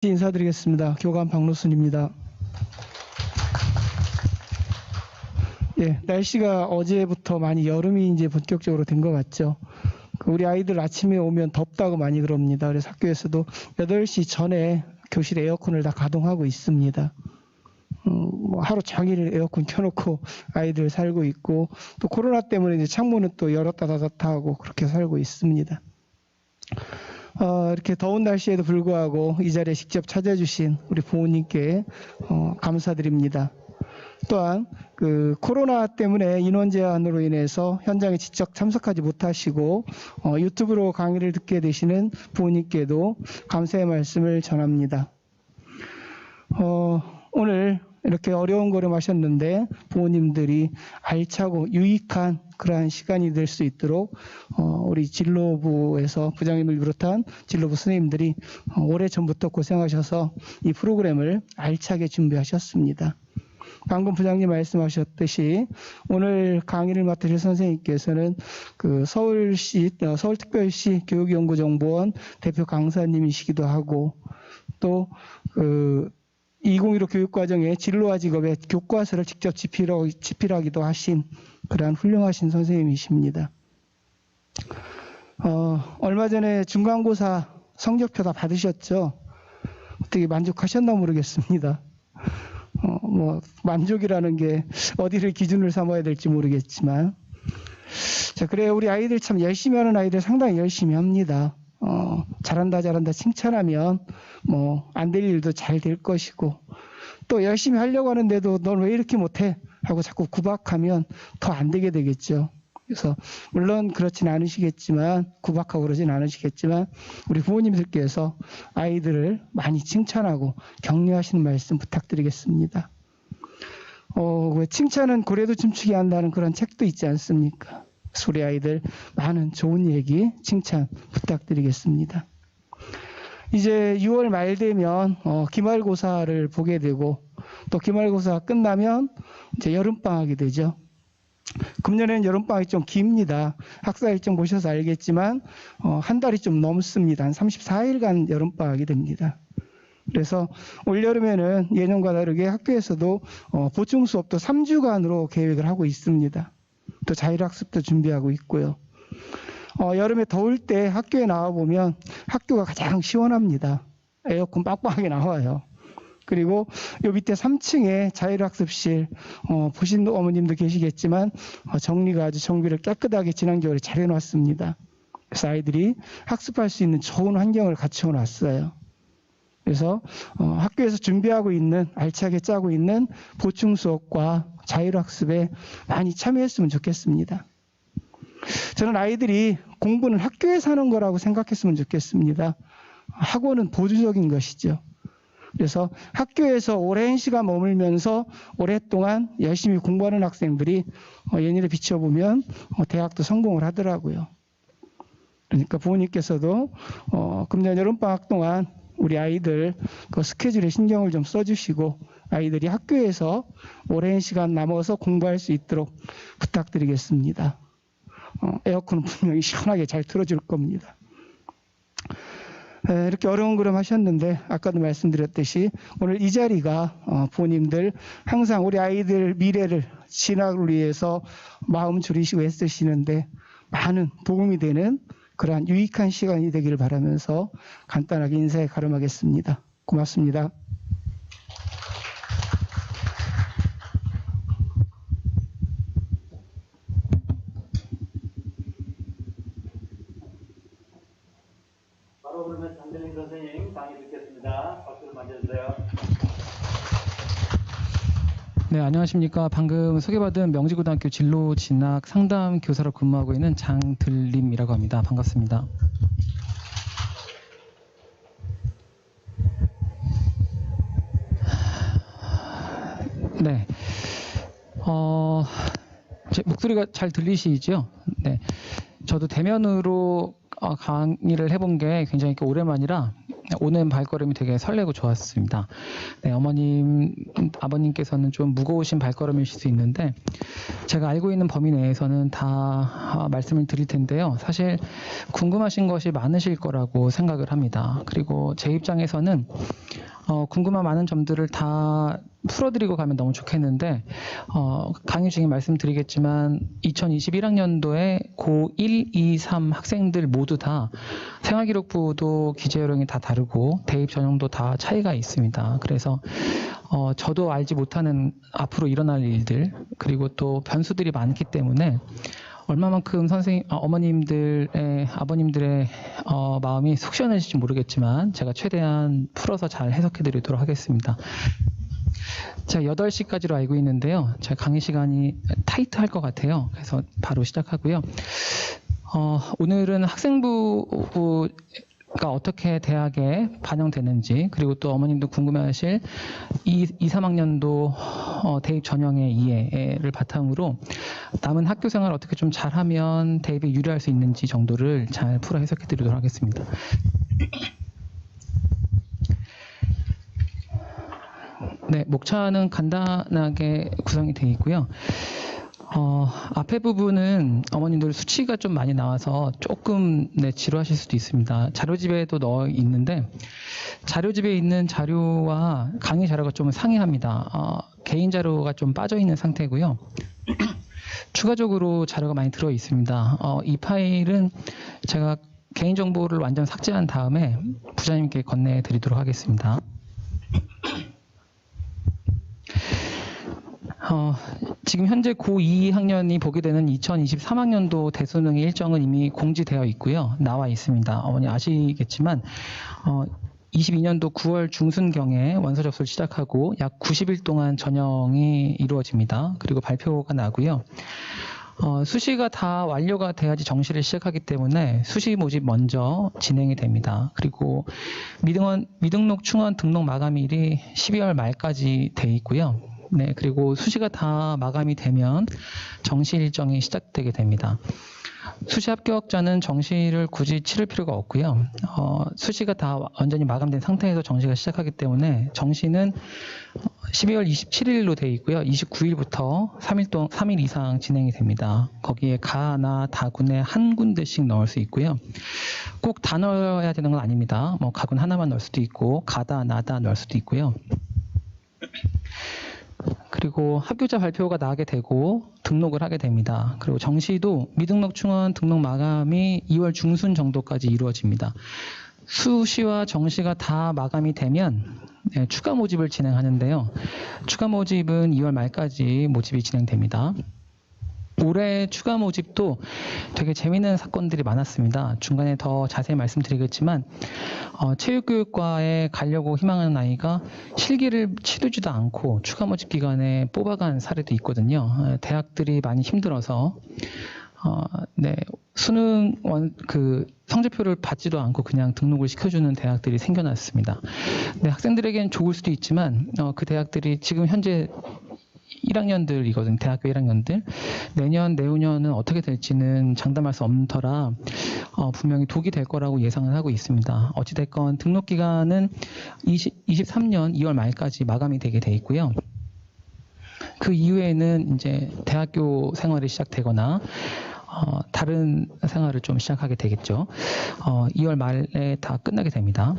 인사드리겠습니다. 교감 박노순입니다. 예, 날씨가 어제부터 많이 여름이 이제 본격적으로 된 것 같죠. 우리 아이들 아침에 오면 덥다고 많이 그럽니다. 그래서 학교에서도 8시 전에 교실 에어컨을 다 가동하고 있습니다. 뭐 하루 종일 에어컨 켜놓고 아이들 살고 있고, 또 코로나 때문에 이제 창문은 또 열었다 닫았다 하고 그렇게 살고 있습니다. 이렇게 더운 날씨에도 불구하고 이 자리에 직접 찾아주신 우리 부모님께 감사드립니다. 또한 코로나 때문에 인원 제한으로 인해서 현장에 직접 참석하지 못하시고 유튜브로 강의를 듣게 되시는 부모님께도 감사의 말씀을 전합니다. 오늘 이렇게 어려운 걸음 하셨는데 부모님들이 알차고 유익한 그러한 시간이 될 수 있도록 우리 진로부에서 부장님을 비롯한 진로부 선생님들이 오래전부터 고생하셔서 이 프로그램을 알차게 준비하셨습니다. 방금 부장님 말씀하셨듯이 오늘 강의를 맡으실 선생님께서는 서울특별시 교육연구정보원 대표 강사님이시기도 하고, 또 2015 교육과정의 진로와 직업의 교과서를 직접 집필하기도 하신 그러한 훌륭하신 선생님이십니다. 얼마 전에 중간고사 성적표 다 받으셨죠? 어떻게 만족하셨나 모르겠습니다. 만족이라는 게 어디를 기준을 삼아야 될지 모르겠지만, 자, 그래, 우리 아이들 참 열심히 하는 아이들 상당히 열심히 합니다. 잘한다 칭찬하면 안 될 일도 잘 될 것이고, 또 열심히 하려고 하는데도 넌 왜 이렇게 못해? 하고 자꾸 구박하면 더 안 되게 되겠죠. 그래서 물론 그렇진 않으시겠지만, 구박하고 그러진 않으시겠지만, 우리 부모님들께서 아이들을 많이 칭찬하고 격려하시는 말씀 부탁드리겠습니다. 왜 칭찬은 고래도 춤추게 한다는 그런 책도 있지 않습니까? 우리 아이들 많은 좋은 얘기, 칭찬 부탁드리겠습니다. 이제 6월 말 되면 기말고사를 보게 되고, 또 기말고사 끝나면 이제 여름방학이 되죠. 금년에는 여름방학이 좀 깁니다. 학사 일정 보셔서 알겠지만 한 달이 좀 넘습니다. 한 34일간 여름방학이 됩니다. 그래서 올여름에는 예년과 다르게 학교에서도 보충 수업도 3주간으로 계획을 하고 있습니다. 또 자율학습도 준비하고 있고요. 여름에 더울 때 학교에 나와보면 학교가 가장 시원합니다. 에어컨 빵빵하게 나와요. 그리고 요 밑에 3층에 자율학습실 보신 어머님도 계시겠지만 정리가 아주 정비를 깨끗하게 지난 겨울에 잘 해놨습니다. 그래서 아이들이 학습할 수 있는 좋은 환경을 갖춰 놨어요. 그래서 학교에서 준비하고 있는, 알차게 짜고 있는 보충 수업과 자율학습에 많이 참여했으면 좋겠습니다. 저는 아이들이 공부는 학교에서 하는 거라고 생각했으면 좋겠습니다. 학원은 보조적인 것이죠. 그래서 학교에서 오랜 시간 머물면서 오랫동안 열심히 공부하는 학생들이 예년에 비춰보면 대학도 성공을 하더라고요. 그러니까 부모님께서도 금년 여름방학 동안 우리 아이들 스케줄에 신경을 좀 써주시고 아이들이 학교에서 오랜 시간 남아서 공부할 수 있도록 부탁드리겠습니다. 에어컨은 분명히 시원하게 잘 틀어줄 겁니다. 이렇게 어려운 걸음 하셨는데 아까도 말씀드렸듯이 오늘 이 자리가 부모님들 항상 우리 아이들 미래를, 진학을 위해서 마음 졸이시고 애쓰시는데 많은 도움이 되는 그러한 유익한 시간이 되기를 바라면서 간단하게 인사에 가름하겠습니다. 고맙습니다. 바로 그러면 장대림 선생님 강의 듣겠습니다. 박수를 맞아주세요. 네, 안녕하십니까. 방금 소개받은 명지고등학교 진로 진학 상담 교사로 근무하고 있는 장들림이라고 합니다. 반갑습니다. 네, 제 목소리가 잘 들리시죠? 네, 저도 대면으로 강의를 해본 게 굉장히 오랜만이라 오는 발걸음이 되게 설레고 좋았습니다. 네, 어머님, 아버님께서는 좀 무거우신 발걸음이실 수 있는데 제가 알고 있는 범위 내에서는 다 말씀을 드릴 텐데요. 사실 궁금하신 것이 많으실 거라고 생각을 합니다. 그리고 제 입장에서는 궁금한 많은 점들을 다 풀어드리고 가면 너무 좋겠는데 강의 중에 말씀드리겠지만 2021학년도에 고1, 2, 3 학생들 모두 다 생활기록부도 기재 요령이 다 다르고 대입 전형도 다 차이가 있습니다. 그래서 저도 알지 못하는 앞으로 일어날 일들 그리고 또 변수들이 많기 때문에 얼마만큼 어머님들의 아버님들의 마음이 속 시원해질지 모르겠지만 제가 최대한 풀어서 잘 해석해 드리도록 하겠습니다. 제가 8시까지로 알고 있는데요. 제가 강의 시간이 타이트할 것 같아요. 그래서 바로 시작하고요. 오늘은 학생부가 어떻게 대학에 반영되는지 그리고 또 어머님도 궁금해하실 2, 3학년도 대입 전형의 이해를 바탕으로 남은 학교 생활 어떻게 좀 잘하면 대입에 유리할 수 있는지 정도를 잘 풀어 해석해 드리도록 하겠습니다. 네, 목차는 간단하게 구성이 되어 있고요. 앞에 부분은 어머님들 수치가 좀 많이 나와서 조금 지루하실 수도 있습니다. 자료집에도 넣어 있는데 자료집에 있는 자료와 강의 자료가 좀 상이합니다. 개인 자료가 좀 빠져 있는 상태고요. 추가적으로 자료가 많이 들어 있습니다. 이 파일은 제가 개인정보를 완전 삭제한 다음에 부장님께 건네 드리도록 하겠습니다. 지금 현재 고2 학년이 보게 되는 2023학년도 대수능의 일정은 이미 공지되어 있고요. 나와 있습니다. 어머니 아시겠지만 22년도 9월 중순경에 원서 접수를 시작하고 약 90일 동안 전형이 이루어집니다. 그리고 발표가 나고요. 수시가 다 완료가 돼야지 정시를 시작하기 때문에 수시 모집 먼저 진행이 됩니다. 그리고 미등록 충원 등록 마감일이 12월 말까지 돼 있고요. 네, 그리고 수시가 다 마감이 되면 정시 일정이 시작되게 됩니다. 수시 합격자는 정시를 굳이 치를 필요가 없고요. 수시가 다 완전히 마감된 상태에서 정시가 시작하기 때문에 정시는 12월 27일로 되어 있고요. 29일부터 3일 이상 진행이 됩니다. 거기에 가나 다군에 한 군데씩 넣을 수 있고요. 꼭 다 넣어야 되는 건 아닙니다. 뭐 가군 하나만 넣을 수도 있고 가다 나다 넣을 수도 있고요. 그리고 합격자 발표가 나게 되고 등록을 하게 됩니다. 그리고 정시도 미등록 충원 등록 마감이 2월 중순 정도까지 이루어집니다. 수시와 정시가 다 마감이 되면 추가 모집을 진행하는데요. 추가 모집은 2월 말까지 모집이 진행됩니다. 올해 추가 모집도 되게 재미있는 사건들이 많았습니다. 중간에 더 자세히 말씀드리겠지만 체육교육과에 가려고 희망하는 아이가 실기를 치르지도 않고 추가 모집 기간에 뽑아간 사례도 있거든요. 대학들이 많이 힘들어서 수능 성적표를 받지도 않고 그냥 등록을 시켜주는 대학들이 생겨났습니다. 학생들에게는 좋을 수도 있지만 그 대학들이 지금 현재 1학년들이거든요. 대학교 1학년들. 내년, 내후년은 어떻게 될지는 장담할 수 없는 터라 분명히 독이 될 거라고 예상을 하고 있습니다. 어찌됐건 등록 기간은 23년 2월 말까지 마감이 되게 돼 있고요. 그 이후에는 이제 대학교 생활이 시작되거나 다른 생활을 좀 시작하게 되겠죠. 2월 말에 다 끝나게 됩니다.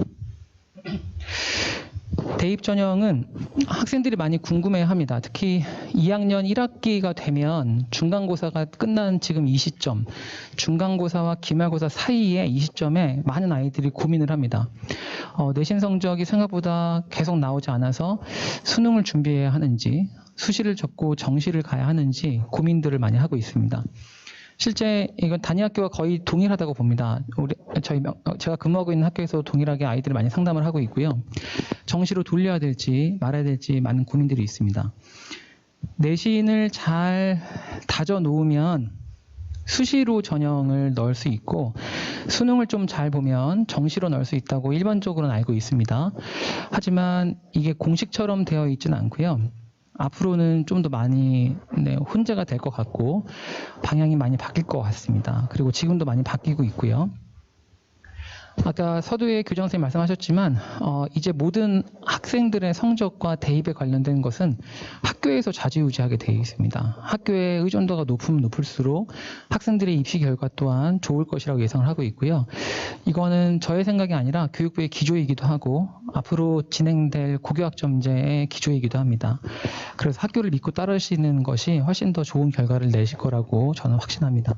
대입 전형은 학생들이 많이 궁금해합니다. 특히 2학년 1학기가 되면 중간고사가 끝난 지금 이 시점, 중간고사와 기말고사 사이에 이 시점에 많은 아이들이 고민을 합니다. 내신 성적이 생각보다 계속 나오지 않아서 수능을 준비해야 하는지, 수시를 접고 정시를 가야 하는지 고민들을 많이 하고 있습니다. 실제 이건 단위 학교가 거의 동일하다고 봅니다. 제가 근무하고 있는 학교에서 동일하게 아이들이 많이 상담을 하고 있고요. 정시로 돌려야 될지 말아야 될지 많은 고민들이 있습니다. 내신을 잘 다져 놓으면 수시로 전형을 넣을 수 있고 수능을 좀 잘 보면 정시로 넣을 수 있다고 일반적으로는 알고 있습니다. 하지만 이게 공식처럼 되어 있지는 않고요. 앞으로는 좀 더 많이 혼재가 될 것 같고 방향이 많이 바뀔 것 같습니다. 그리고 지금도 많이 바뀌고 있고요. 아까 서두에 교장 선생님 말씀하셨지만 이제 모든 학생들의 성적과 대입에 관련된 것은 학교에서 좌지우지하게 되어 있습니다. 학교의 의존도가 높으면 높을수록 학생들의 입시 결과 또한 좋을 것이라고 예상을 하고 있고요. 이거는 저의 생각이 아니라 교육부의 기조이기도 하고 앞으로 진행될 고교학점제의 기조이기도 합니다. 그래서 학교를 믿고 따르시는 것이 훨씬 더 좋은 결과를 내실 거라고 저는 확신합니다.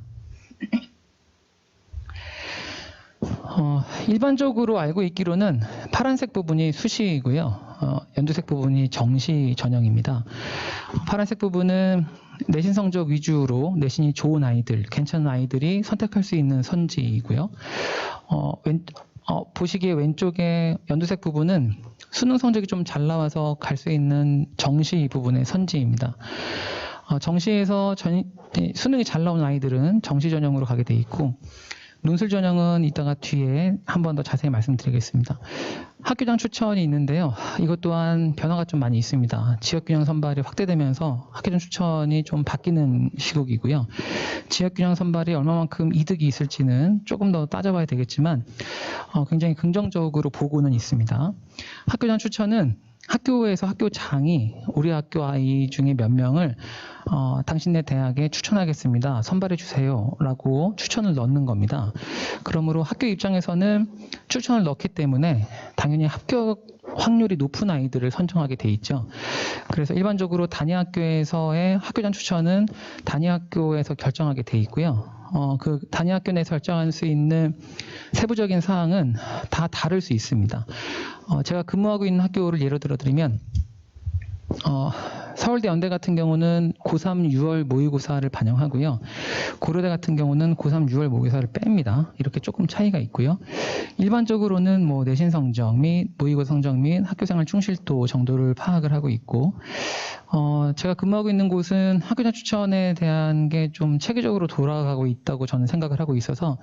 일반적으로 알고 있기로는 파란색 부분이 수시이고요. 연두색 부분이 정시 전형입니다. 파란색 부분은 내신 성적 위주로 내신이 좋은 아이들, 괜찮은 아이들이 선택할 수 있는 선지이고요. 보시기에 왼쪽에 연두색 부분은 수능 성적이 좀 잘 나와서 갈 수 있는 정시 부분의 선지입니다. 정시에서 수능이 잘 나온 아이들은 정시 전형으로 가게 돼 있고 논술 전형은 이따가 뒤에 한 번 더 자세히 말씀드리겠습니다. 학교장 추천이 있는데요. 이것 또한 변화가 좀 많이 있습니다. 지역균형 선발이 확대되면서 학교장 추천이 좀 바뀌는 시국이고요. 지역균형 선발이 얼마만큼 이득이 있을지는 조금 더 따져봐야 되겠지만 굉장히 긍정적으로 보고는 있습니다. 학교장 추천은 학교에서 학교장이 우리 학교 아이 중에 몇 명을 당신네 대학에 추천하겠습니다. 선발해 주세요. 라고 추천을 넣는 겁니다. 그러므로 학교 입장에서는 추천을 넣기 때문에 당연히 합격 확률이 높은 아이들을 선정하게 돼 있죠. 그래서 일반적으로 단위학교에서의 학교장 추천은 단위학교에서 결정하게 돼 있고요. 그 단위학교 내에서 결정할 수 있는 세부적인 사항은 다 다를 수 있습니다. 제가 근무하고 있는 학교를 예로 들어드리면 서울대 연대 같은 경우는 고3 6월 모의고사를 반영하고요. 고려대 같은 경우는 고3 6월 모의고사를 뺍니다. 이렇게 조금 차이가 있고요. 일반적으로는 뭐 내신 성적 및 모의고사 성적 및 학교생활 충실도 정도를 파악을 하고 있고 제가 근무하고 있는 곳은 학교장 추천에 대한 게 좀 체계적으로 돌아가고 있다고 저는 생각을 하고 있어서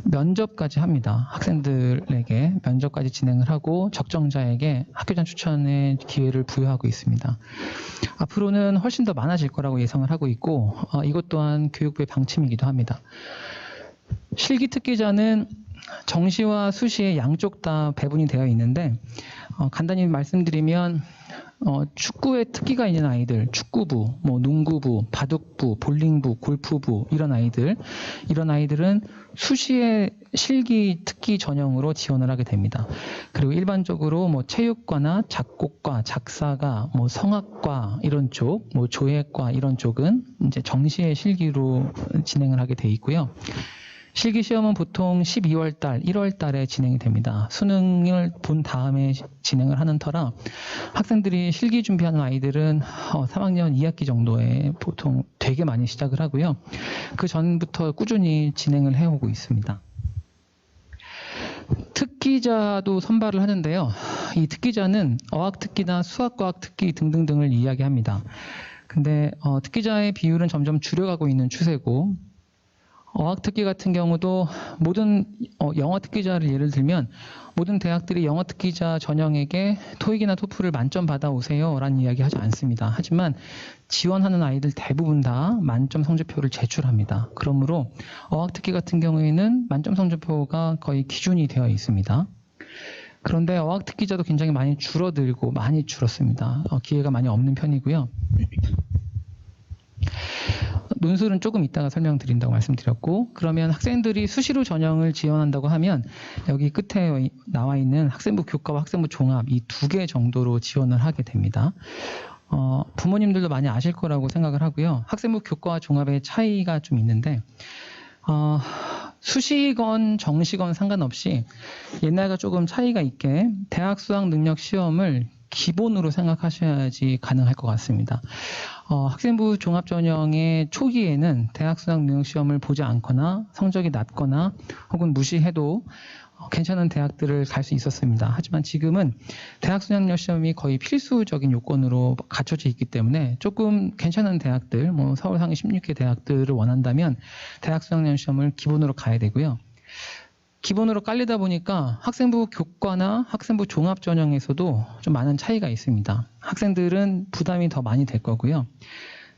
면접까지 합니다. 학생들에게 면접까지 진행을 하고 적정자에게 학교장 추천의 기회를 부여하고 있습니다. 앞으로는 훨씬 더 많아질 거라고 예상을 하고 있고 이것 또한 교육부의 방침이기도 합니다. 실기 특기자는 정시와 수시에 양쪽 다 배분이 되어 있는데 간단히 말씀드리면 축구에 특기가 있는 아이들, 축구부, 뭐 농구부, 바둑부, 볼링부, 골프부 이런 아이들은 수시에 실기 특기 전형으로 지원을 하게 됩니다. 그리고 일반적으로 뭐 체육과나 작곡과, 작사가, 뭐 성악과 이런 쪽, 뭐 조예과 이런 쪽은 이제 정시의 실기로 진행을 하게 돼 있고요. 실기 시험은 보통 12월 달, 1월 달에 진행이 됩니다. 수능을 본 다음에 진행을 하는 터라 학생들이 실기 준비하는 아이들은 3학년 2학기 정도에 보통 되게 많이 시작을 하고요. 그 전부터 꾸준히 진행을 해오고 있습니다. 특기자도 선발을 하는데요. 이 특기자는 어학특기나 수학과학특기 등등등을 이야기합니다. 근데 특기자의 비율은 점점 줄여가고 있는 추세고 어학특기 같은 경우도 모든 영어 특기자를 예를 들면 모든 대학들이 영어 특기자 전형에게 토익이나 토플을 만점 받아오세요 라는 이야기 하지 않습니다. 하지만 지원하는 아이들 대부분 다 만점 성적표를 제출합니다. 그러므로 어학특기 같은 경우에는 만점 성적표가 거의 기준이 되어 있습니다. 그런데 어학특기자도 굉장히 많이 줄어들고 많이 줄었습니다. 기회가 많이 없는 편이고요. 논술은 조금 이따가 설명드린다고 말씀드렸고 그러면 학생들이 수시로 전형을 지원한다고 하면 여기 끝에 나와 있는 학생부 교과와 학생부 종합 이 2개 정도로 지원을 하게 됩니다. 부모님들도 많이 아실 거라고 생각을 하고요. 학생부 교과와 종합의 차이가 좀 있는데 수시건 정시건 상관없이 옛날과 조금 차이가 있게 대학 수학 능력 시험을 기본으로 생각하셔야지 가능할 것 같습니다. 학생부 종합전형의 초기에는 대학 수학 능력 시험을 보지 않거나 성적이 낮거나 혹은 무시해도 괜찮은 대학들을 갈 수 있었습니다. 하지만 지금은 대학 수학 능력 시험이 거의 필수적인 요건으로 갖춰져 있기 때문에 조금 괜찮은 대학들, 뭐 서울 상위 16개 대학들을 원한다면 대학 수학 능력 시험을 기본으로 가야 되고요. 기본으로 깔리다 보니까 학생부 교과나 학생부 종합 전형에서도 좀 많은 차이가 있습니다. 학생들은 부담이 더 많이 될 거고요.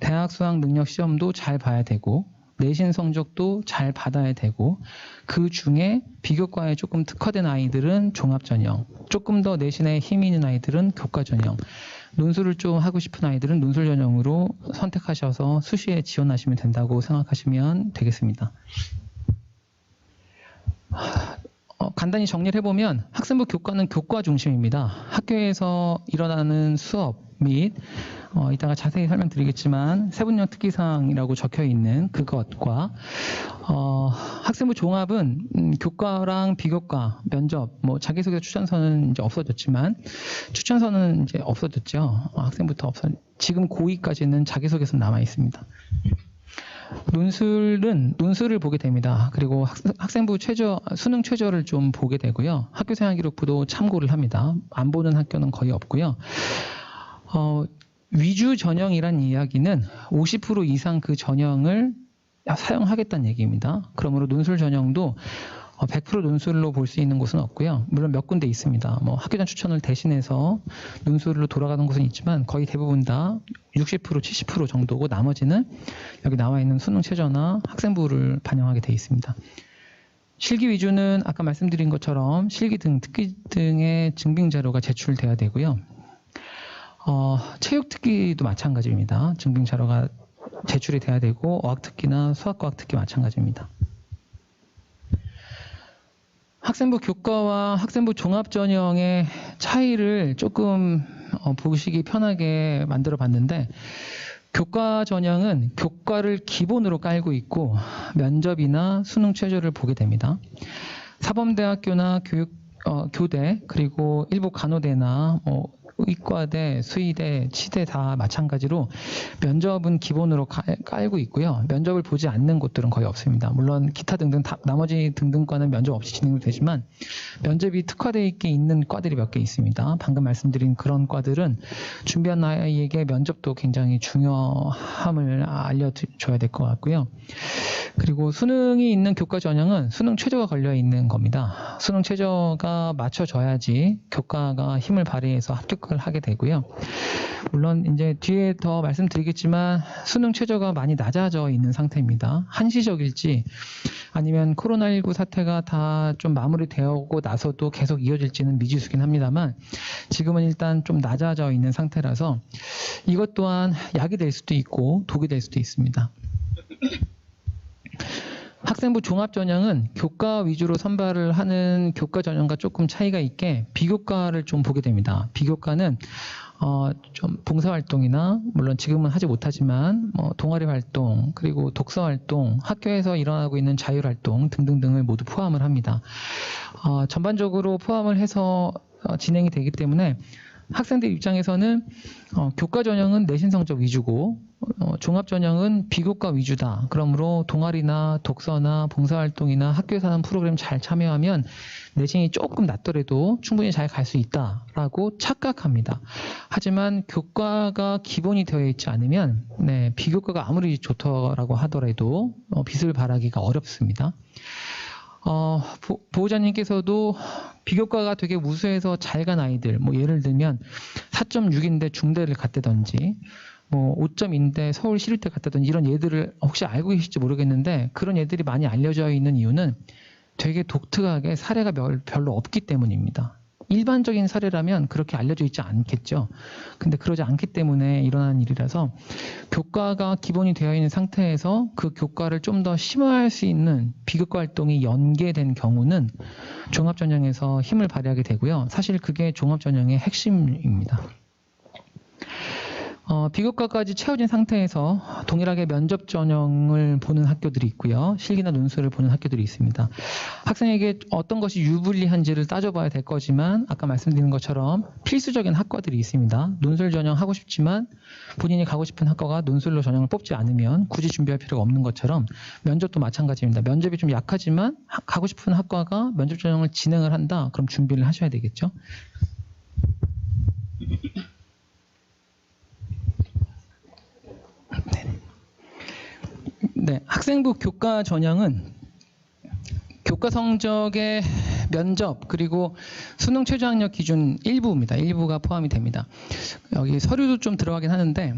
대학 수학 능력 시험도 잘 봐야 되고 내신 성적도 잘 받아야 되고 그 중에 비교과에 조금 특화된 아이들은 종합전형, 조금 더 내신에 힘이 있는 아이들은 교과전형, 논술을 좀 하고 싶은 아이들은 논술 전형으로 선택하셔서 수시에 지원하시면 된다고 생각하시면 되겠습니다. 간단히 정리를 해보면 학생부 교과는 교과 중심입니다. 학교에서 일어나는 수업 및 이따가 자세히 설명드리겠지만 세분형 특기사항이라고 적혀 있는 그것과 학생부 종합은 교과랑 비교과, 면접, 뭐 자기소개 추천서는 이제 없어졌지만 추천서는 이제 없어졌죠. 학생부터 지금 고2까지는 자기소개서 남아 있습니다. 논술을 보게 됩니다. 그리고 학생부 수능 최저를 좀 보게 되고요. 학교 생활기록부도 참고를 합니다. 안 보는 학교는 거의 없고요. 위주 전형이란 이야기는 50% 이상 그 전형을 사용하겠다는 얘기입니다. 그러므로 논술 전형도 100% 논술로 볼 수 있는 곳은 없고요. 물론 몇 군데 있습니다. 뭐 학교장 추천을 대신해서 논술로 돌아가는 곳은 있지만 거의 대부분 다 60%, 70% 정도고 나머지는 여기 나와 있는 수능 최저나 학생부를 반영하게 되어 있습니다. 실기 위주는 아까 말씀드린 것처럼 실기 등 특기 등의 증빙 자료가 제출돼야 되고요. 체육 특기도 마찬가지입니다. 증빙 자료가 제출이 돼야 되고 어학 특기나 수학과학 특기 마찬가지입니다. 학생부 교과와 학생부 종합 전형의 차이를 조금 보시기 편하게 만들어 봤는데 교과 전형은 교과를 기본으로 깔고 있고 면접이나 수능 최저를 보게 됩니다. 사범대학교나 교대 그리고 일부 간호대나 의과대, 수의대, 치대 다 마찬가지로 면접은 기본으로 깔고 있고요. 면접을 보지 않는 곳들은 거의 없습니다. 물론 기타 등등 나머지 등등과는 면접 없이 진행되지만 면접이 특화되어 있는 과들이 몇 개 있습니다. 방금 말씀드린 그런 과들은 준비한 아이에게 면접도 굉장히 중요함을 알려줘야 될 것 같고요. 그리고 수능이 있는 교과 전형은 수능 최저가 걸려 있는 겁니다. 수능 최저가 맞춰져야지 교과가 힘을 발휘해서 합격을 하게 되고요. 물론 이제 뒤에 더 말씀드리겠지만 수능 최저가 많이 낮아져 있는 상태입니다. 한시적일지 아니면 코로나19 사태가 다 좀 마무리되고 나서도 계속 이어질지는 미지수긴 합니다만 지금은 일단 좀 낮아져 있는 상태라서 이것 또한 약이 될 수도 있고 독이 될 수도 있습니다. 학생부 종합 전형은 교과 위주로 선발을 하는 교과 전형과 조금 차이가 있게 비교과를 좀 보게 됩니다. 비교과는 좀 봉사활동이나 물론 지금은 하지 못하지만 동아리 활동 그리고 독서 활동 학교에서 일어나고 있는 자율활동 등등등을 모두 포함을 합니다. 전반적으로 포함을 해서 진행이 되기 때문에 학생들 입장에서는 교과 전형은 내신 성적 위주고 종합 전형은 비교과 위주다. 그러므로 동아리나 독서나 봉사활동이나 학교에서 하는 프로그램 잘 참여하면 내신이 조금 낮더라도 충분히 잘 갈 수 있다라고 착각합니다. 하지만 교과가 기본이 되어 있지 않으면 비교과가 아무리 좋다라고 하더라도 빛을 발하기가 어렵습니다. 보호자님께서도 비교과가 되게 우수해서 잘 간 아이들, 예를 들면 4.6인데 중대를 갔다든지 5점인데 서울 시립대 갔다든지 이런 예들을 혹시 알고 계실지 모르겠는데 그런 예들이 많이 알려져 있는 이유는 되게 독특하게 사례가 별로 없기 때문입니다. 일반적인 사례라면 그렇게 알려져 있지 않겠죠. 근데 그러지 않기 때문에 일어나는 일이라서 교과가 기본이 되어 있는 상태에서 그 교과를 좀 더 심화할 수 있는 비교과 활동이 연계된 경우는 종합전형에서 힘을 발휘하게 되고요. 사실 그게 종합전형의 핵심입니다. 비교과까지 채워진 상태에서 동일하게 면접 전형을 보는 학교들이 있고요. 실기나 논술을 보는 학교들이 있습니다. 학생에게 어떤 것이 유불리한지를 따져봐야 될 거지만 아까 말씀드린 것처럼 필수적인 학과들이 있습니다. 논술 전형 하고 싶지만 본인이 가고 싶은 학과가 논술로 전형을 뽑지 않으면 굳이 준비할 필요가 없는 것처럼 면접도 마찬가지입니다. 면접이 좀 약하지만 가고 싶은 학과가 면접 전형을 진행을 한다. 그럼 준비를 하셔야 되겠죠. 네, 학생부 교과 전형은 교과 성적의 면접 그리고 수능 최저학력 기준 일부입니다. 일부가 포함이 됩니다. 여기 서류도 좀 들어가긴 하는데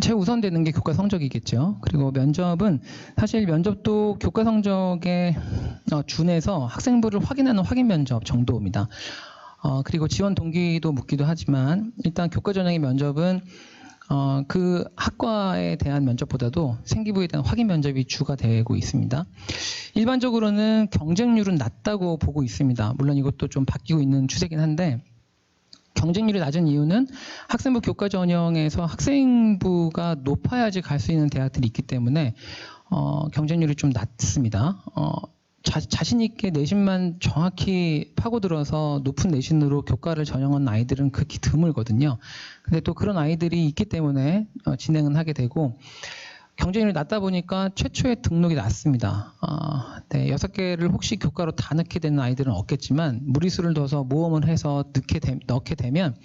최우선되는 게 교과 성적이겠죠. 그리고 면접은 사실 면접도 교과 성적에 준해서 학생부를 확인하는 확인 면접 정도입니다. 그리고 지원 동기도 묻기도 하지만 일단 교과 전형의 면접은 그 학과에 대한 면접보다도 생기부에 대한 확인 면접이 주가 되고 있습니다. 일반적으로는 경쟁률은 낮다고 보고 있습니다. 물론 이것도 좀 바뀌고 있는 추세긴 한데 경쟁률이 낮은 이유는 학생부 교과 전형에서 학생부가 높아야지 갈 수 있는 대학들이 있기 때문에 경쟁률이 좀 낮습니다. 자신 있게 내신만 정확히 파고들어서 높은 내신으로 교과를 전형한 아이들은 극히 드물거든요. 근데 또 그런 아이들이 있기 때문에 진행은 하게 되고 경쟁률이 낮다 보니까 최초의 등록이 낮습니다. 네, 6개를 혹시 교과로 다 넣게 되는 아이들은 없겠지만 무리수를 둬서 모험을 해서 넣게 되면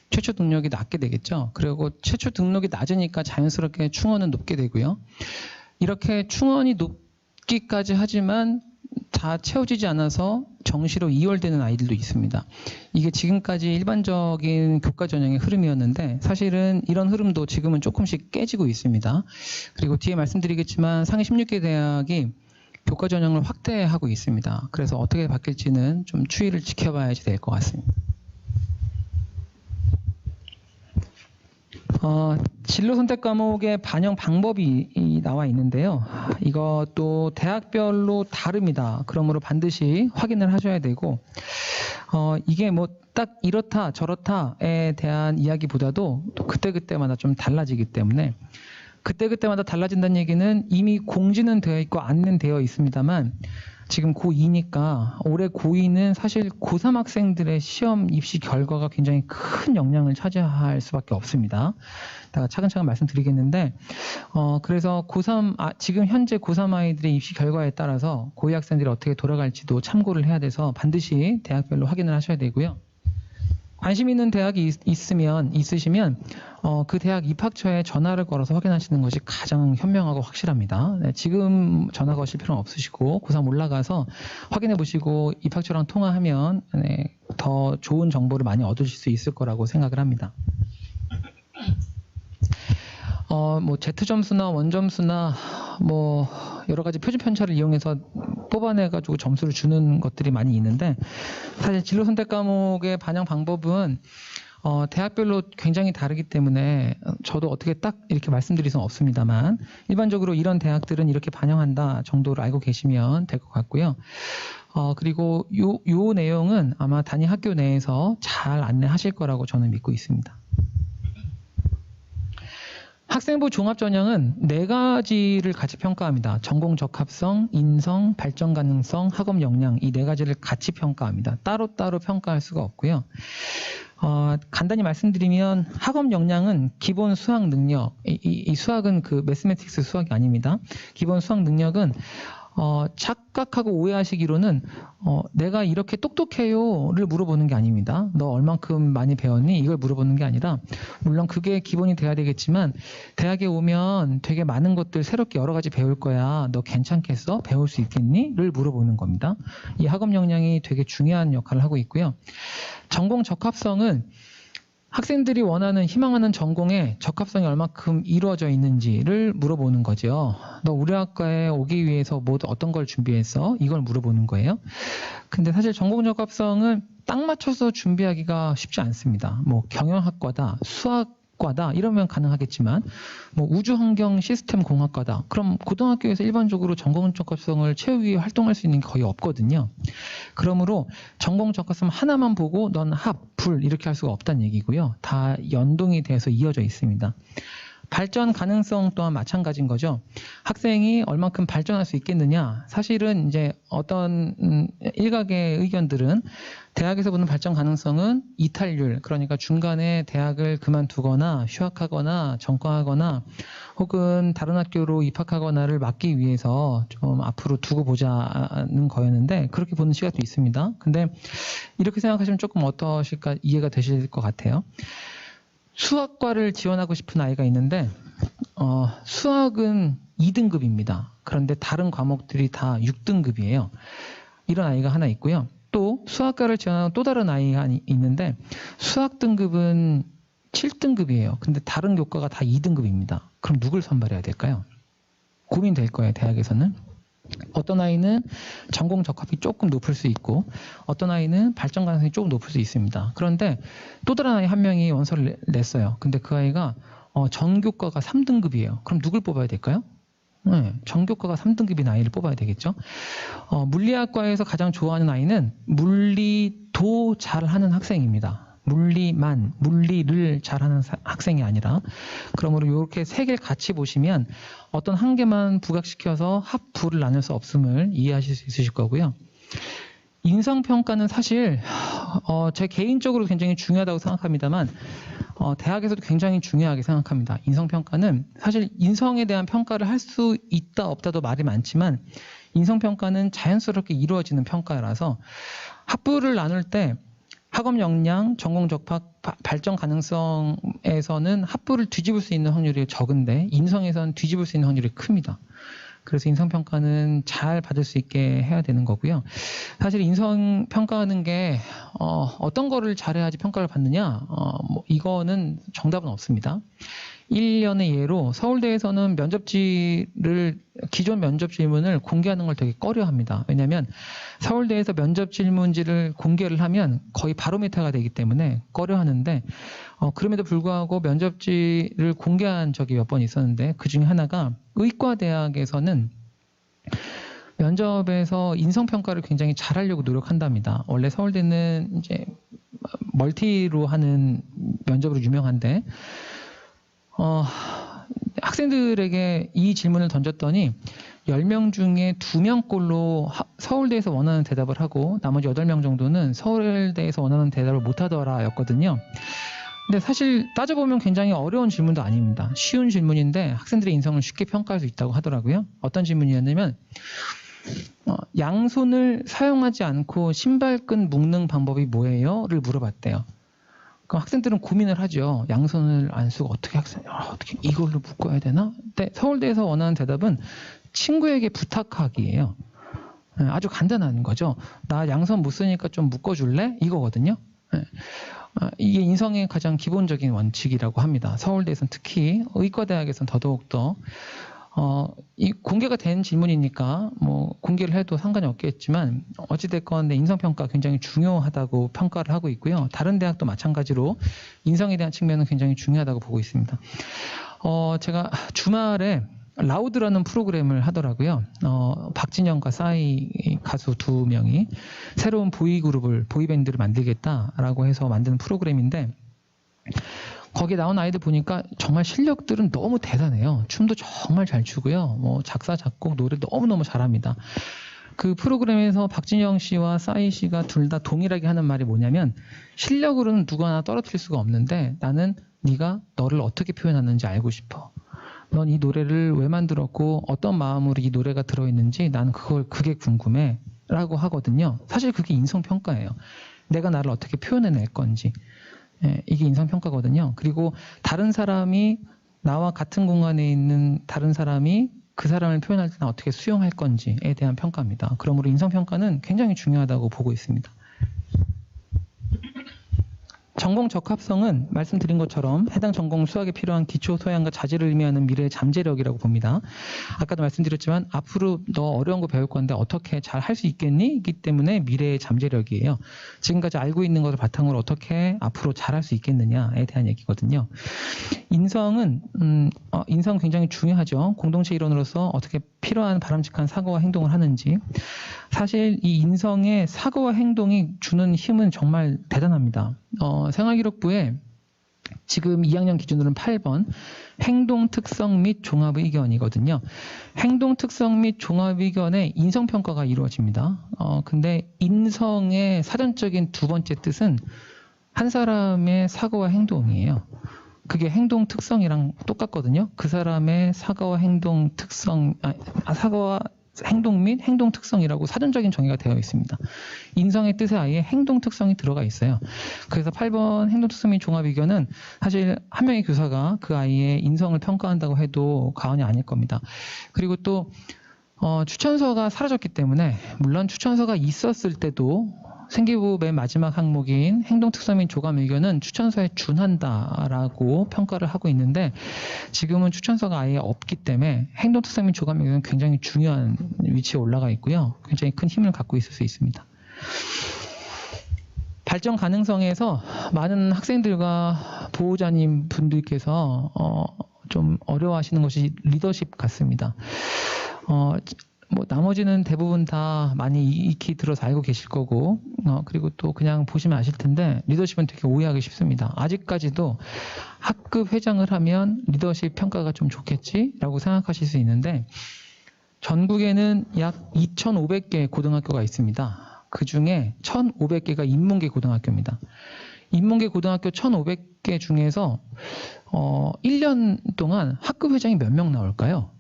최초 등록이 낮게 되겠죠. 그리고 최초 등록이 낮으니까 자연스럽게 충원은 높게 되고요. 이렇게 충원이 높기까지 하지만 다 채워지지 않아서 정시로 2월되는 아이들도 있습니다. 이게 지금까지 일반적인 교과 전형의 흐름이었는데 사실은 이런 흐름도 지금은 조금씩 깨지고 있습니다. 그리고 뒤에 말씀드리겠지만 상위 16개 대학이 교과 전형을 확대하고 있습니다. 그래서 어떻게 바뀔지는 좀 추이를 지켜봐야지 될 것 같습니다. 진로 선택 과목의 반영 방법이 나와 있는데요. 이것도 대학별로 다릅니다. 그러므로 반드시 확인을 하셔야 되고, 이게 뭐 딱 이렇다 저렇다에 대한 이야기보다도 또 그때그때마다 좀 달라지기 때문에 그때그때마다 달라진다는 얘기는 이미 공지는 되어 있고 안내는 되어 있습니다만 지금 고2니까 올해 고2는 사실 고3 학생들의 시험 입시 결과가 굉장히 큰 영향을 차지할 수밖에 없습니다. 제가 차근차근 말씀드리겠는데 그래서 고3 지금 현재 고3 아이들의 입시 결과에 따라서 고2 학생들이 어떻게 돌아갈지도 참고를 해야 돼서 반드시 대학별로 확인을 하셔야 되고요. 관심 있는 대학이 있으시면 그 대학 입학처에 전화를 걸어서 확인하시는 것이 가장 현명하고 확실합니다. 네, 지금 전화 거실 필요는 없으시고 고3 올라가서 확인해 보시고 입학처랑 통화하면 네, 더 좋은 정보를 많이 얻으실 수 있을 거라고 생각을 합니다. 뭐 Z점수나 원점수나 뭐 여러 가지 표준 편차를 이용해서 뽑아내가지고 점수를 주는 것들이 많이 있는데 사실 진로 선택 과목의 반영 방법은 대학별로 굉장히 다르기 때문에 저도 어떻게 딱 이렇게 말씀드릴 수는 없습니다만 일반적으로 이런 대학들은 이렇게 반영한다 정도로 알고 계시면 될 것 같고요. 그리고 요 내용은 아마 단위 학교 내에서 잘 안내하실 거라고 저는 믿고 있습니다. 학생부 종합전형은 4가지를 같이 평가합니다. 전공 적합성, 인성, 발전 가능성, 학업 역량 이 4가지를 같이 평가합니다. 따로따로 평가할 수가 없고요. 간단히 말씀드리면 학업 역량은 기본 수학 능력, 이 수학은 그 매스매틱스 수학이 아닙니다. 기본 수학 능력은 착각하고 오해하시기로는 내가 이렇게 똑똑해요를 물어보는 게 아닙니다. 너 얼만큼 많이 배웠니? 이걸 물어보는 게 아니라 물론 그게 기본이 돼야 되겠지만 대학에 오면 되게 많은 것들 새롭게 여러 가지 배울 거야. 너 괜찮겠어? 배울 수 있겠니? 를 물어보는 겁니다. 이 학업 역량이 되게 중요한 역할을 하고 있고요. 전공 적합성은 학생들이 원하는 희망하는 전공에 적합성이 얼마큼 이루어져 있는지를 물어보는 거죠. 너 우리 학과에 오기 위해서 어떤 걸 준비했어? 이걸 물어보는 거예요. 근데 사실 전공 적합성은 딱 맞춰서 준비하기가 쉽지 않습니다. 뭐 경영학과다, 수학과다 이러면 가능하겠지만 뭐 우주환경 시스템 공학과다. 그럼 고등학교에서 일반적으로 전공 적합성을 채우기 위해 활동할 수 있는 게 거의 없거든요. 그러므로 전공 적합성 하나만 보고 넌 합, 불 이렇게 할 수가 없다는 얘기고요. 다 연동이 돼서 이어져 있습니다. 발전 가능성 또한 마찬가지인 거죠. 학생이 얼만큼 발전할 수 있겠느냐. 사실은 이제 어떤 일각의 의견들은 대학에서 보는 발전 가능성은 이탈률, 그러니까 중간에 대학을 그만두거나 휴학하거나 전과하거나 혹은 다른 학교로 입학하거나를 막기 위해서 좀 앞으로 두고 보자는 거였는데 그렇게 보는 시각도 있습니다. 근데 이렇게 생각하시면 조금 어떠실까 이해가 되실 것 같아요. 수학과를 지원하고 싶은 아이가 있는데 수학은 2등급입니다. 그런데 다른 과목들이 다 6등급이에요. 이런 아이가 하나 있고요. 또 수학과를 지원하는 또 다른 아이가 있는데 수학 등급은 7등급이에요. 근데 다른 교과가 다 2등급입니다. 그럼 누굴 선발해야 될까요? 고민될 거예요, 대학에서는. 어떤 아이는 전공 적합이 조금 높을 수 있고 어떤 아이는 발전 가능성이 조금 높을 수 있습니다. 그런데 또 다른 아이 한 명이 원서를 냈어요. 근데 그 아이가 전교과가 3등급이에요. 그럼 누굴 뽑아야 될까요? 네, 전교과가 3등급인 아이를 뽑아야 되겠죠. 물리학과에서 가장 좋아하는 아이는 물리도 잘하는 학생입니다. 물리를 잘하는 학생이 아니라. 그러므로 이렇게 세 개를 같이 보시면 어떤 한 개만 부각시켜서 합부를 나눌 수 없음을 이해하실 수 있으실 거고요. 인성평가는 사실 제 개인적으로 굉장히 중요하다고 생각합니다만 대학에서도 굉장히 중요하게 생각합니다. 인성평가는 사실 인성에 대한 평가를 할 수 있다 없다도 말이 많지만 인성평가는 자연스럽게 이루어지는 평가라서 합부를 나눌 때 학업 역량, 전공 적합, 발전 가능성에서는 합부를 뒤집을 수 있는 확률이 적은데 인성에서는 뒤집을 수 있는 확률이 큽니다. 그래서 인성평가는 잘 받을 수 있게 해야 되는 거고요. 사실 인성평가하는 게 어떤 거를 잘해야지 평가를 받느냐, 이거는 정답은 없습니다. 1년의 예로 서울대에서는 기존 면접 질문을 공개하는 걸 되게 꺼려합니다. 왜냐하면 서울대에서 면접 질문지를 공개를 하면 거의 바로미터가 되기 때문에 꺼려하는데 그럼에도 불구하고 면접지를 공개한 적이 몇 번 있었는데 그 중에 하나가 의과대학에서는 면접에서 인성평가를 굉장히 잘하려고 노력한답니다. 원래 서울대는 이제 멀티로 하는 면접으로 유명한데 학생들에게 이 질문을 던졌더니 10명 중에 2명꼴로 서울대에서 원하는 대답을 하고 나머지 8명 정도는 서울대에서 원하는 대답을 못하더라 였거든요. 근데 사실 따져보면 굉장히 어려운 질문도 아닙니다. 쉬운 질문인데 학생들의 인성을 쉽게 평가할 수 있다고 하더라고요. 어떤 질문이었냐면 양손을 사용하지 않고 신발끈 묶는 방법이 뭐예요? 를 물어봤대요. 그럼 학생들은 고민을 하죠. 양손을 안 쓰고 어떻게 이걸로 묶어야 되나? 근데 서울대에서 원하는 대답은 친구에게 부탁하기예요. 아주 간단한 거죠. 나 양손 못 쓰니까 좀 묶어줄래? 이거거든요. 이게 인성의 가장 기본적인 원칙이라고 합니다. 서울대에서는 특히 의과대학에서는 더더욱더 이 공개가 된 질문이니까 뭐 공개를 해도 상관이 없겠지만 어찌됐건 내 인성평가 굉장히 중요하다고 평가를 하고 있고요. 다른 대학도 마찬가지로 인성에 대한 측면은 굉장히 중요하다고 보고 있습니다. 제가 주말에 라우드라는 프로그램을 하더라고요. 박진영과 싸이 가수 2명이 새로운 보이밴드를 만들겠다라고 해서 만든 프로그램인데 거기에 나온 아이들 보니까 정말 실력들은 너무 대단해요. 춤도 정말 잘 추고요. 뭐 작사, 작곡, 노래 너무너무 잘합니다. 그 프로그램에서 박진영 씨와 싸이 씨가 둘 다 동일하게 하는 말이 뭐냐면 실력으로는 누구 하나 떨어뜨릴 수가 없는데 나는 네가 너를 어떻게 표현하는지 알고 싶어. 넌 이 노래를 왜 만들었고 어떤 마음으로 이 노래가 들어있는지 난 그게 궁금해 라고 하거든요. 사실 그게 인성평가예요. 내가 나를 어떻게 표현해낼 건지. 이게 인성평가거든요. 그리고 다른 사람이 나와 같은 공간에 있는 다른 사람이 그 사람을 표현할 때 어떻게 수용할 건지에 대한 평가입니다. 그러므로 인성평가는 굉장히 중요하다고 보고 있습니다. 전공 적합성은 말씀드린 것처럼 해당 전공 수학에 필요한 기초 소양과 자질을 의미하는 미래의 잠재력이라고 봅니다. 아까도 말씀드렸지만 앞으로 너 어려운 거 배울 건데 어떻게 잘 할 수 있겠니? 이기 때문에 미래의 잠재력이에요. 지금까지 알고 있는 것을 바탕으로 어떻게 앞으로 잘 할 수 있겠느냐에 대한 얘기거든요. 인성 굉장히 중요하죠. 공동체 일원으로서 어떻게 필요한 바람직한 사고와 행동을 하는지. 사실 이 인성의 사고와 행동이 주는 힘은 정말 대단합니다. 생활기록부에 지금 2학년 기준으로는 8번 행동 특성 및 종합 의견이거든요. 행동 특성 및 종합 의견의 인성평가가 이루어집니다. 근데 인성의 사전적인 두 번째 뜻은 한 사람의 사고와 행동이에요. 그게 행동 특성이랑 똑같거든요. 그 사람의 사고와 행동 특성, 사고와 행동 및 행동 특성이라고 사전적인 정의가 되어 있습니다. 인성의 뜻에 아예 행동 특성이 들어가 있어요. 그래서 8번 행동 특성 및 종합 의견은 사실 한 명의 교사가 그 아이의 인성을 평가한다고 해도 과언이 아닐 겁니다. 그리고 또 추천서가 사라졌기 때문에 물론 추천서가 있었을 때도 생기부 맨 마지막 항목인 행동특성 및 조감 의견은 추천서에 준한다라고 평가를 하고 있는데 지금은 추천서가 아예 없기 때문에 행동특성 및 조감 의견은 굉장히 중요한 위치에 올라가 있고요. 굉장히 큰 힘을 갖고 있을 수 있습니다. 발전 가능성에서 많은 학생들과 보호자님 분들께서 좀 어려워하시는 것이 리더십 같습니다. 뭐 나머지는 대부분 다 많이 익히 들어서 알고 계실 거고 그리고 또 그냥 보시면 아실 텐데 리더십은 되게 오해하기 쉽습니다. 아직까지도 학급 회장을 하면 리더십 평가가 좀 좋겠지라고 생각하실 수 있는데 전국에는 약 2,500개 고등학교가 있습니다. 그 중에 1,500개가 인문계 고등학교입니다. 인문계 고등학교 1,500개 중에서 1년 동안 학급 회장이 몇 명 나올까요?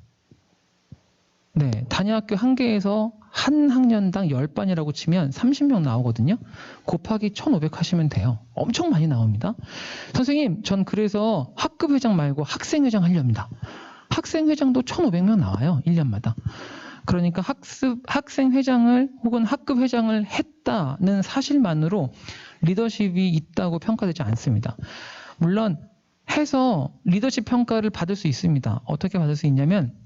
네, 단위학교 한 개에서 한 학년당 10반이라고 치면 30명 나오거든요. 곱하기 1,500 하시면 돼요. 엄청 많이 나옵니다. 선생님, 전 그래서 학급 회장 말고 학생 회장 하렵니다. 학생 회장도 1,500명 나와요. 1년마다. 그러니까 학생 회장을 혹은 학급 회장을 했다는 사실만으로 리더십이 있다고 평가되지 않습니다. 물론 해서 리더십 평가를 받을 수 있습니다. 어떻게 받을 수 있냐면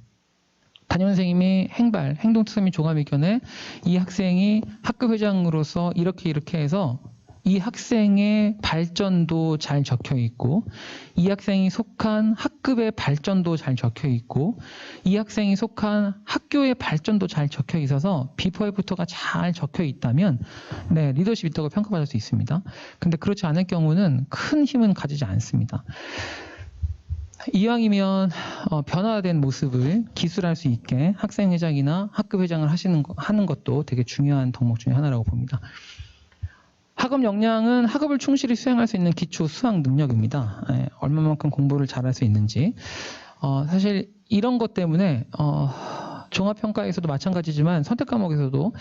담임선생님이 행동특성 및 조감 의견에 이 학생이 학급 회장으로서 이렇게 해서 이 학생의 발전도 잘 적혀 있고 이 학생이 속한 학급의 발전도 잘 적혀 있고 이 학생이 속한 학교의 발전도 잘 적혀 있어서 비포 애프터가 잘 적혀 있다면 네, 리더십 있다고 평가받을 수 있습니다. 근데 그렇지 않을 경우는 큰 힘은 가지지 않습니다. 이왕이면 변화된 모습을 기술할 수 있게 학생회장이나 학급회장을 하는 것도 되게 중요한 덕목 중에 하나라고 봅니다. 학업 역량은 학업을 충실히 수행할 수 있는 기초 수학 능력입니다. 얼마만큼 공부를 잘할 수 있는지. 사실 이런 것 때문에 종합평가에서도 마찬가지지만 선택 과목에서도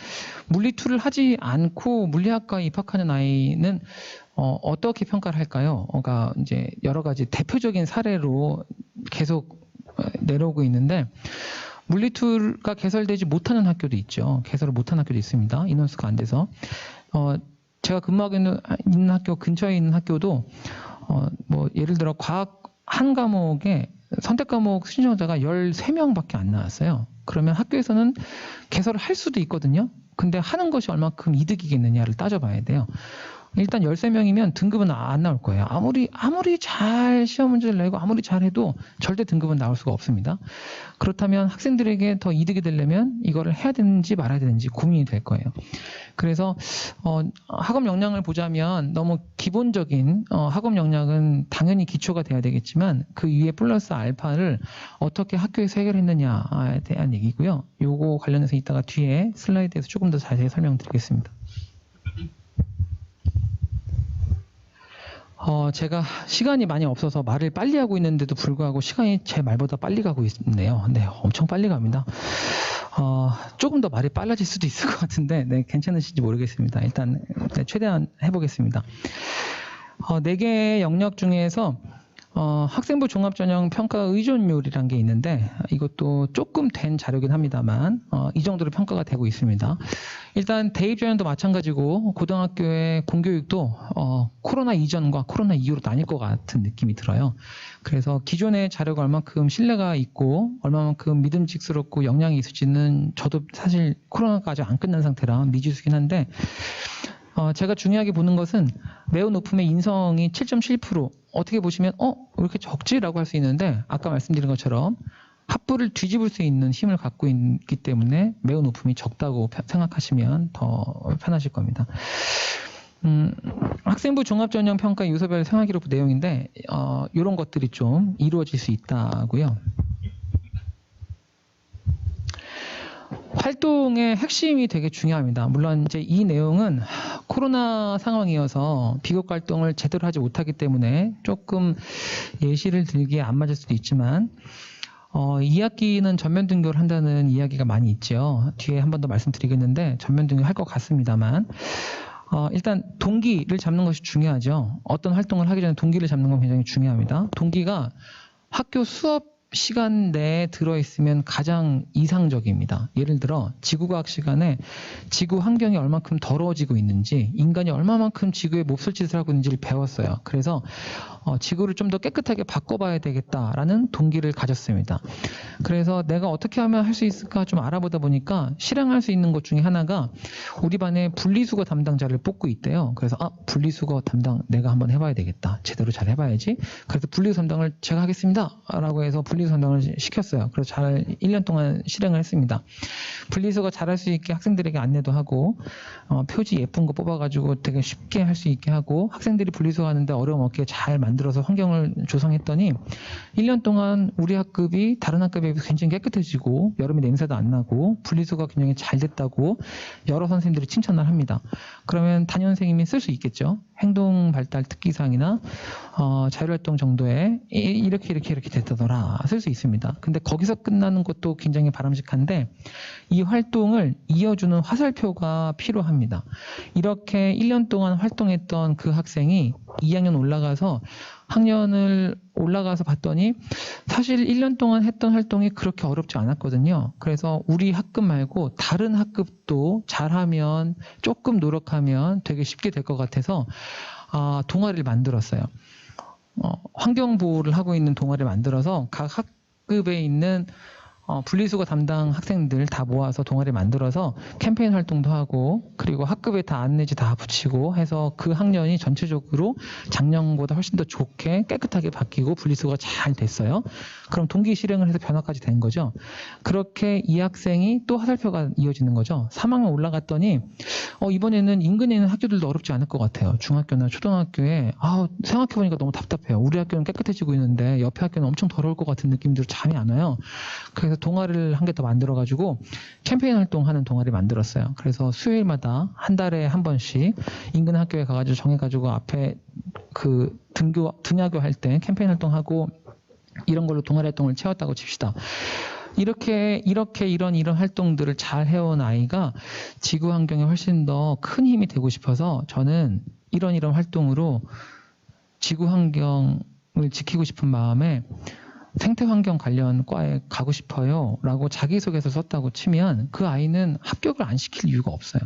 물리2를 하지 않고 물리학과에 입학하는 아이는 어떻게 평가를 할까요? 그러니까 이제 여러 가지 대표적인 사례로 계속 내려오고 있는데 물리2가 개설되지 못하는 학교도 있죠. 개설을 못한 학교도 있습니다. 인원수가 안 돼서. 제가 근무하고 있는 학교 근처에 있는 학교도 뭐 예를 들어 과학 한 과목에 선택 과목 신청자가 13명밖에 안 나왔어요. 그러면 학교에서는 개설을 할 수도 있거든요. 근데 하는 것이 얼마큼 이득이겠느냐를 따져봐야 돼요. 일단 13명이면 등급은 안 나올 거예요. 아무리 잘 시험 문제를 내고 아무리 잘해도 절대 등급은 나올 수가 없습니다. 그렇다면 학생들에게 더 이득이 되려면 이거를 해야 되는지 말아야 되는지 고민이 될 거예요. 그래서 학업 역량을 보자면 너무 기본적인 학업 역량은 당연히 기초가 돼야 되겠지만 그 위에 플러스 알파를 어떻게 학교에서 해결했느냐에 대한 얘기고요. 요거 관련해서 이따가 뒤에 슬라이드에서 조금 더 자세히 설명드리겠습니다. 제가 시간이 많이 없어서 말을 빨리 하고 있는데도 불구하고 시간이 제 말보다 빨리 가고 있네요. 네, 엄청 빨리 갑니다. 조금 더 말이 빨라질 수도 있을 것 같은데, 네, 괜찮으신지 모르겠습니다. 일단 네, 최대한 해보겠습니다. 4개의 영역 중에서 학생부 종합전형 평가 의존율이라는 게 있는데 이것도 조금 된 자료긴 합니다만 이 정도로 평가가 되고 있습니다. 일단 대입 전형도 마찬가지고 고등학교의 공교육도 코로나 이전과 코로나 이후로 나뉠 것 같은 느낌이 들어요. 그래서 기존의 자료가 얼마큼 신뢰가 있고 얼마만큼 믿음직스럽고 역량이 있을지는 저도 사실 코로나가 아직 안 끝난 상태라 미지수긴 한데 제가 중요하게 보는 것은 매우 높음의 인성이 7.7%. 어떻게 보시면 왜 이렇게 적지라고 할 수 있는데 아까 말씀드린 것처럼 합부를 뒤집을 수 있는 힘을 갖고 있기 때문에 매우 높음이 적다고 생각하시면 더 편하실 겁니다. 학생부 종합전형 평가 유서별 생활기록 내용인데 이런 것들이 좀 이루어질 수 있다고요. 활동의 핵심이 되게 중요합니다. 물론 이제 이 내용은 코로나 상황이어서 비교 활동을 제대로 하지 못하기 때문에 조금 예시를 들기에 안 맞을 수도 있지만 2학기는 전면 등교를 한다는 이야기가 많이 있죠. 뒤에 한 번 더 말씀드리겠는데 전면 등교 할 것 같습니다만 일단 동기를 잡는 것이 중요하죠. 어떤 활동을 하기 전에 동기를 잡는 건 굉장히 중요합니다. 동기가 학교 수업 시간 내에 들어있으면 가장 이상적입니다. 예를 들어 지구과학 시간에 지구 환경이 얼마큼 더러워지고 있는지, 인간이 얼마만큼 지구에 몹쓸 짓을 하고 있는지를 배웠어요. 그래서 지구를 좀 더 깨끗하게 바꿔봐야 되겠다라는 동기를 가졌습니다. 그래서 내가 어떻게 하면 할 수 있을까 좀 알아보다 보니까 실행할 수 있는 것 중에 하나가 우리 반에 분리수거 담당자를 뽑고 있대요. 그래서 분리수거 담당 내가 한번 해봐야 되겠다. 제대로 잘 해봐야지. 그래서 분리수거 담당을 제가 하겠습니다. 라고 해서 분리수거 담당을 시켰어요. 그래서 잘 1년 동안 실행을 했습니다. 분리수거 잘할 수 있게 학생들에게 안내도 하고 표지 예쁜 거 뽑아가지고 되게 쉽게 할 수 있게 하고 학생들이 분리수거 하는데 어려움 없게 잘 만들어서 환경을 조성했더니 1년 동안 우리 학급이 다른 학급에 비해서 굉장히 깨끗해지고 여름에 냄새도 안 나고 분리수거가 굉장히 잘 됐다고 여러 선생님들이 칭찬을 합니다. 그러면 담임 선생님이 쓸 수 있겠죠. 행동 발달 특기사항이나 자율활동 정도에 이렇게 됐다더라 쓸 수 있습니다. 근데 거기서 끝나는 것도 굉장히 바람직한데 이 활동을 이어주는 화살표가 필요합니다. 이렇게 1년 동안 활동했던 그 학생이 2학년 올라가서 학년을 올라가서 봤더니 사실 1년 동안 했던 활동이 그렇게 어렵지 않았거든요. 그래서 우리 학급 말고 다른 학급도 잘하면 조금 노력하면 되게 쉽게 될 것 같아서 동아리를 만들었어요. 환경보호를 하고 있는 동아리를 만들어서 각 학급에 있는 분리수거 담당 학생들 다 모아서 동아리 만들어서 캠페인 활동도 하고 그리고 학급에 다 안내지 다 붙이고 해서 그 학년이 전체적으로 작년보다 훨씬 더 좋게 깨끗하게 바뀌고 분리수거가 잘 됐어요. 그럼 동기 실행을 해서 변화까지 된 거죠. 그렇게 이 학생이 또 화살표가 이어지는 거죠. 3학년 올라갔더니 이번에는 인근에 있는 학교들도 어렵지 않을 것 같아요. 중학교나 초등학교에 생각해보니까 너무 답답해요. 우리 학교는 깨끗해지고 있는데 옆에 학교는 엄청 더러울 것 같은 느낌이 들어 잠이 안 와요. 그래서 동아리를 한 개 더 만들어가지고 캠페인 활동하는 동아리 만들었어요. 그래서 수요일마다 한 달에 한 번씩 인근 학교에 가가지고 정해가지고 앞에 그 등하교 할 때 캠페인 활동하고 이런 걸로 동아리 활동을 채웠다고 칩시다. 이런 활동들을 잘 해온 아이가 지구 환경에 훨씬 더 큰 힘이 되고 싶어서 저는 이런 활동으로 지구 환경을 지키고 싶은 마음에 생태환경 관련 과에 가고 싶어요 라고 자기소개서 썼다고 치면 그 아이는 합격을 안 시킬 이유가 없어요.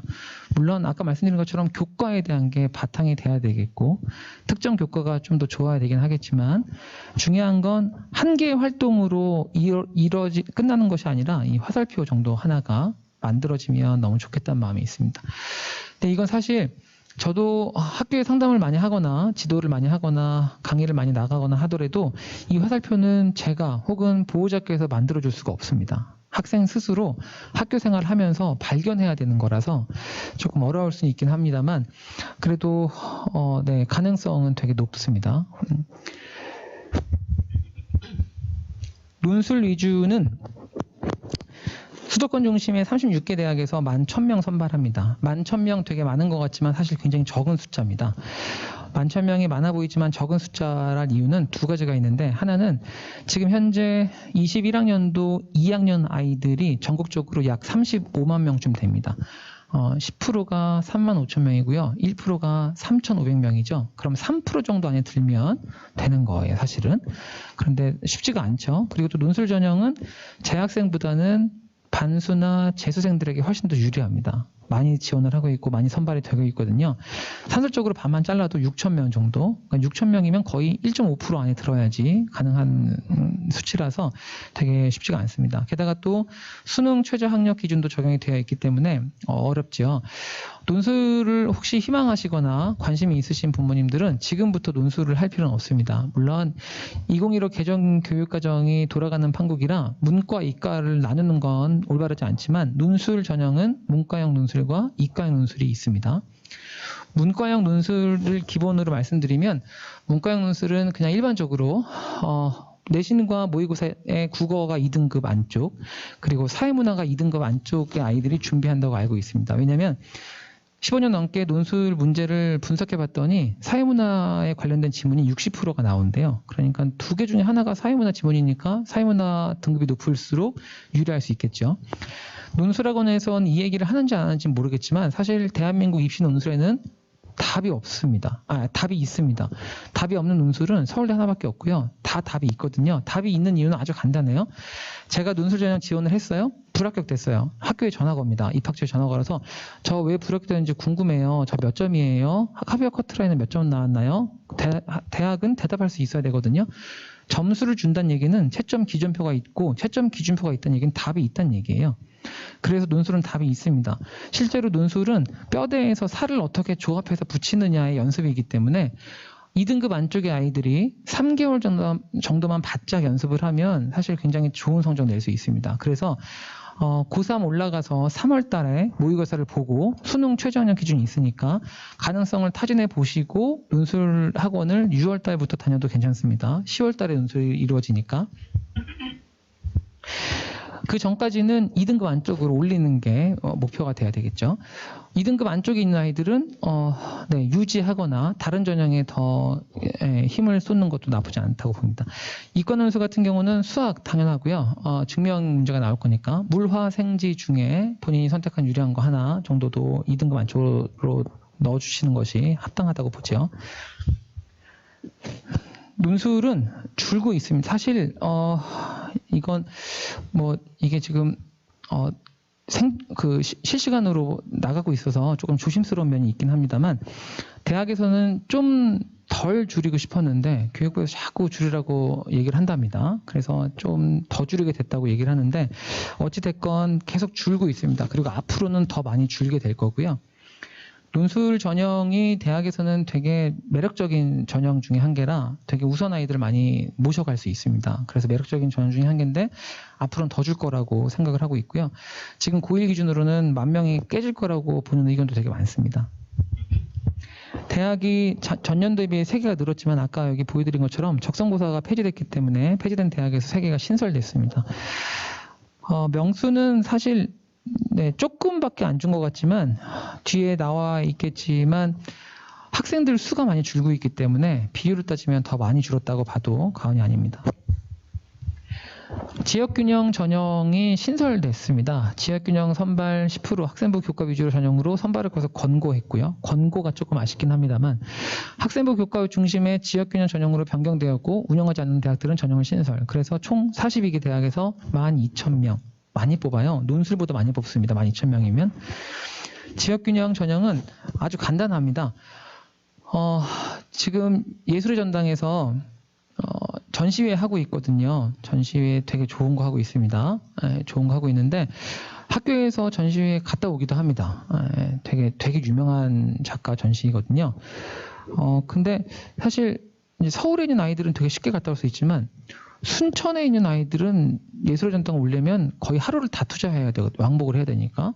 물론 아까 말씀드린 것처럼 교과에 대한 게 바탕이 돼야 되겠고 특정 교과가 좀 더 좋아야 되긴 하겠지만 중요한 건 한 개의 활동으로 끝나는 것이 아니라 이 화살표 정도 하나가 만들어지면 너무 좋겠다는 마음이 있습니다. 근데 이건 사실 저도 학교에 상담을 많이 하거나 지도를 많이 하거나 강의를 많이 나가거나 하더라도 이 화살표는 제가 혹은 보호자께서 만들어줄 수가 없습니다. 학생 스스로 학교 생활을 하면서 발견해야 되는 거라서 조금 어려울 수는 있긴 합니다만 그래도 네, 가능성은 되게 높습니다. 논술 위주는 수도권 중심의 36개 대학에서 11,000명 선발합니다. 11,000명 되게 많은 것 같지만 사실 굉장히 적은 숫자입니다. 11,000명이 많아 보이지만 적은 숫자랄 이유는 두 가지가 있는데 하나는 지금 현재 21학년도 2학년 아이들이 전국적으로 약 35만 명쯤 됩니다. 10%가 35,000명이고요. 1%가 3,500명이죠. 그럼 3% 정도 안에 들면 되는 거예요, 사실은. 그런데 쉽지가 않죠. 그리고 또 논술 전형은 재학생보다는 반수나 재수생들에게 훨씬 더 유리합니다. 많이 지원을 하고 있고 많이 선발이 되고 있거든요. 산술적으로 반만 잘라도 6,000명 정도, 그러니까 6,000명이면 거의 1.5% 안에 들어야지 가능한 수치라서 되게 쉽지가 않습니다. 게다가 또 수능 최저 학력 기준도 적용이 되어 있기 때문에 어렵죠. 논술을 혹시 희망하시거나 관심이 있으신 부모님들은 지금부터 논술을 할 필요는 없습니다. 물론 2015 개정 교육과정이 돌아가는 판국이라 문과, 이과를 나누는 건 올바르지 않지만 논술 전형은 문과형 논술과 이과형 논술이 있습니다. 문과형 논술을 기본으로 말씀드리면 문과형 논술은 그냥 일반적으로 내신과 모의고사의 국어가 2등급 안쪽 그리고 사회문화가 2등급 안쪽의 아이들이 준비한다고 알고 있습니다. 왜냐하면 15년 넘게 논술 문제를 분석해 봤더니 사회문화에 관련된 지문이 60%가 나온대요. 그러니까 두 개 중에 하나가 사회문화 지문이니까 사회문화 등급이 높을수록 유리할 수 있겠죠. 논술학원에선 이 얘기를 하는지 안 하는지 모르겠지만 사실 대한민국 입시 논술에는 답이 없습니다. 답이 있습니다. 답이 없는 논술은 서울대 하나밖에 없고요. 다 답이 있거든요. 답이 있는 이유는 아주 간단해요. 제가 논술 전형 지원을 했어요. 불합격됐어요. 학교에 전화가 옵니다. 입학처에 전화가 와서 저 왜 불합격됐는지 궁금해요. 저 몇 점이에요? 합격 커트라인은 몇 점 나왔나요? 대학은 대답할 수 있어야 되거든요. 점수를 준다는 얘기는 채점 기준표가 있고 채점 기준표가 있다는 얘기는 답이 있다는 얘기예요. 그래서 논술은 답이 있습니다. 실제로 논술은 뼈대에서 살을 어떻게 조합해서 붙이느냐의 연습이기 때문에 2등급 안쪽의 아이들이 3개월 정도만 바짝 연습을 하면 사실 굉장히 좋은 성적 낼 수 있습니다. 그래서 고3 올라가서 3월 달에 모의고사를 보고 수능 최저학년 기준이 있으니까 가능성을 타진해 보시고 논술 학원을 6월 달부터 다녀도 괜찮습니다. 10월 달에 논술이 이루어지니까. 그 전까지는 2등급 안쪽으로 올리는 게 목표가 돼야 되겠죠. 2등급 안쪽에 있는 아이들은 유지하거나 다른 전형에 더 힘을 쏟는 것도 나쁘지 않다고 봅니다. 이과논술 같은 경우는 수학 당연하고요. 증명 문제가 나올 거니까 물화 생지 중에 본인이 선택한 유리한 거 하나 정도도 2등급 안쪽으로 넣어주시는 것이 합당하다고 보죠. 논술은 줄고 있습니다. 사실 이건 이게 지금 실시간으로 나가고 있어서 조금 조심스러운 면이 있긴 합니다만 대학에서는 좀 덜 줄이고 싶었는데 교육부에서 자꾸 줄이라고 얘기를 한답니다. 그래서 좀 더 줄이게 됐다고 얘기를 하는데 어찌됐건 계속 줄고 있습니다. 그리고 앞으로는 더 많이 줄게 될 거고요. 논술 전형이 대학에서는 되게 매력적인 전형 중에 한 개라 되게 우선 아이들을 많이 모셔갈 수 있습니다. 그래서 매력적인 전형 중에 한 개인데 앞으로는 더 줄 거라고 생각을 하고 있고요. 지금 고1 기준으로는 10,000명이 깨질 거라고 보는 의견도 되게 많습니다. 대학이 전년도에 비해 3개가 늘었지만 아까 여기 보여드린 것처럼 적성고사가 폐지됐기 때문에 폐지된 대학에서 3개가 신설됐습니다. 명수는 사실 조금밖에 안 준 것 같지만 뒤에 나와 있겠지만 학생들 수가 많이 줄고 있기 때문에 비율을 따지면 더 많이 줄었다고 봐도 과언이 아닙니다. 지역균형 전형이 신설됐습니다. 지역균형 선발 10% 학생부 교과 위주로 전형으로 선발을 거서 권고했고요. 권고가 조금 아쉽긴 합니다만 학생부 교과 중심의 지역균형 전형으로 변경되었고 운영하지 않는 대학들은 전형을 신설. 그래서 총 42개 대학에서 12,000명. 많이 뽑아요. 논술보다 많이 뽑습니다. 12,000명이면. 지역균형 전형은 아주 간단합니다. 지금 예술의 전당에서 전시회 하고 있거든요. 전시회 되게 좋은 거 하고 있습니다. 좋은 거 하고 있는데 학교에서 전시회 갔다 오기도 합니다. 되게 유명한 작가 전시거든요. 근데 사실 이제 서울에 있는 아이들은 되게 쉽게 갔다 올 수 있지만 순천에 있는 아이들은 예술의 전당을 오려면 거의 하루를 다 투자해야 되거든요. 왕복을 해야 되니까.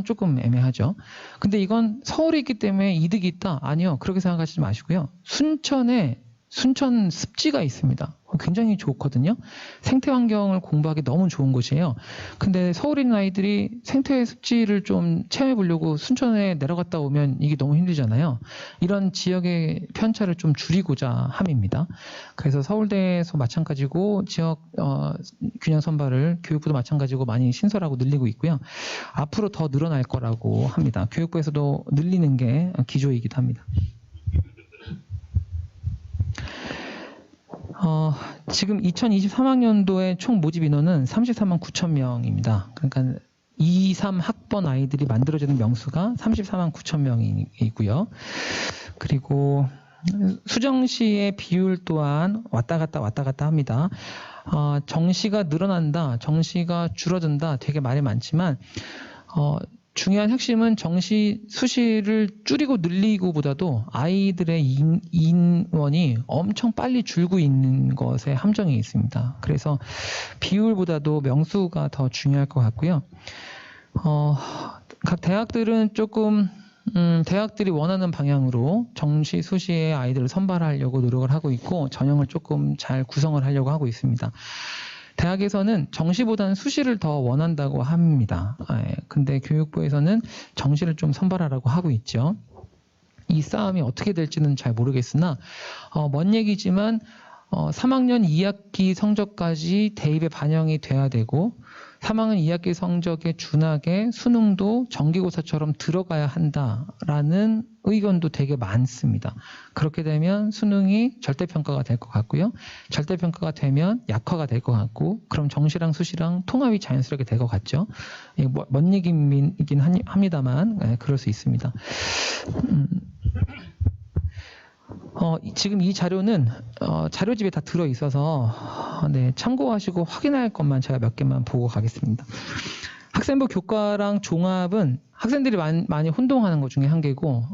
조금 애매하죠. 근데 이건 서울에 있기 때문에 이득이 있다? 아니요. 그렇게 생각하지 마시고요. 순천 습지가 있습니다. 굉장히 좋거든요. 생태 환경을 공부하기 너무 좋은 곳이에요. 근데 서울에 있는 아이들이 생태 습지를 좀 체험해 보려고 순천에 내려갔다 오면 이게 너무 힘들잖아요. 이런 지역의 편차를 좀 줄이고자 함입니다. 그래서 서울대에서 마찬가지고 지역 균형 선발을 교육부도 마찬가지고 많이 신설하고 늘리고 있고요. 앞으로 더 늘어날 거라고 합니다. 교육부에서도 늘리는 게 기조이기도 합니다. 지금 2023학년도의 총 모집 인원은 34만 9천 명입니다. 그러니까 2, 3학번 아이들이 만들어지는 명수가 34만 9천 명이고요. 그리고 수정시의 비율 또한 왔다 갔다 합니다. 정시가 늘어난다, 정시가 줄어든다 되게 말이 많지만 중요한 핵심은 정시 수시를 줄이고 늘리고보다도 아이들의 인원이 엄청 빨리 줄고 있는 것에 함정이 있습니다. 그래서 비율보다도 명수가 더 중요할 것 같고요. 각 대학들은 조금 대학들이 원하는 방향으로 정시 수시의 아이들을 선발하려고 노력을 하고 있고 전형을 조금 잘 구성을 하려고 하고 있습니다. 대학에서는 정시보다는 수시를 더 원한다고 합니다. 근데 교육부에서는 정시를 좀 선발하라고 하고 있죠. 이 싸움이 어떻게 될지는 잘 모르겠으나 먼 얘기지만 3학년 2학기 성적까지 대입에 반영이 돼야 되고 3학년 2학기 성적에 준하게 수능도 정기고사처럼 들어가야 한다라는 의견도 되게 많습니다. 그렇게 되면 수능이 절대평가가 될 것 같고요. 절대평가가 되면 약화가 될 것 같고, 그럼 정시랑 수시랑 통합이 자연스럽게 될 것 같죠. 먼 얘기이긴 합니다만 그럴 수 있습니다. 지금 이 자료는 자료집에 다 들어 있어서 참고하시고 확인할 것만 제가 몇 개만 보고 가겠습니다. 학생부 교과랑 종합은 학생들이 많이 혼동하는 것 중에 한 개고,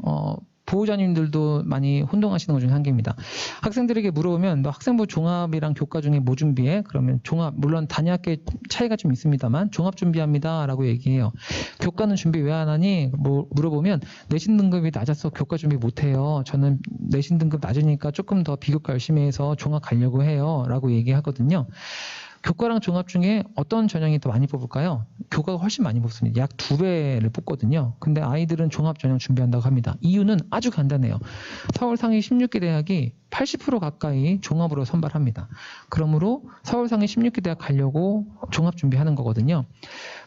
보호자님들도 많이 혼동하시는 것 중에 한 개입니다. 학생들에게 물어보면 너 학생부 종합이랑 교과 중에 뭐 준비해? 그러면 종합, 물론 단위학교 차이가 좀 있습니다만 종합 준비합니다 라고 얘기해요. 교과는 준비 왜 안 하니? 물어보면 내신 등급이 낮아서 교과 준비 못해요. 저는 내신 등급 낮으니까 조금 더 비교과 열심히 해서 종합 가려고 해요 라고 얘기하거든요. 교과랑 종합 중에 어떤 전형이 더 많이 뽑을까요? 교과가 훨씬 많이 뽑습니다. 약 2배를 뽑거든요. 근데 아이들은 종합 전형 준비한다고 합니다. 이유는 아주 간단해요. 서울 상위 16개 대학이 80% 가까이 종합으로 선발합니다. 그러므로 서울 상위 16개 대학 가려고 종합 준비하는 거거든요.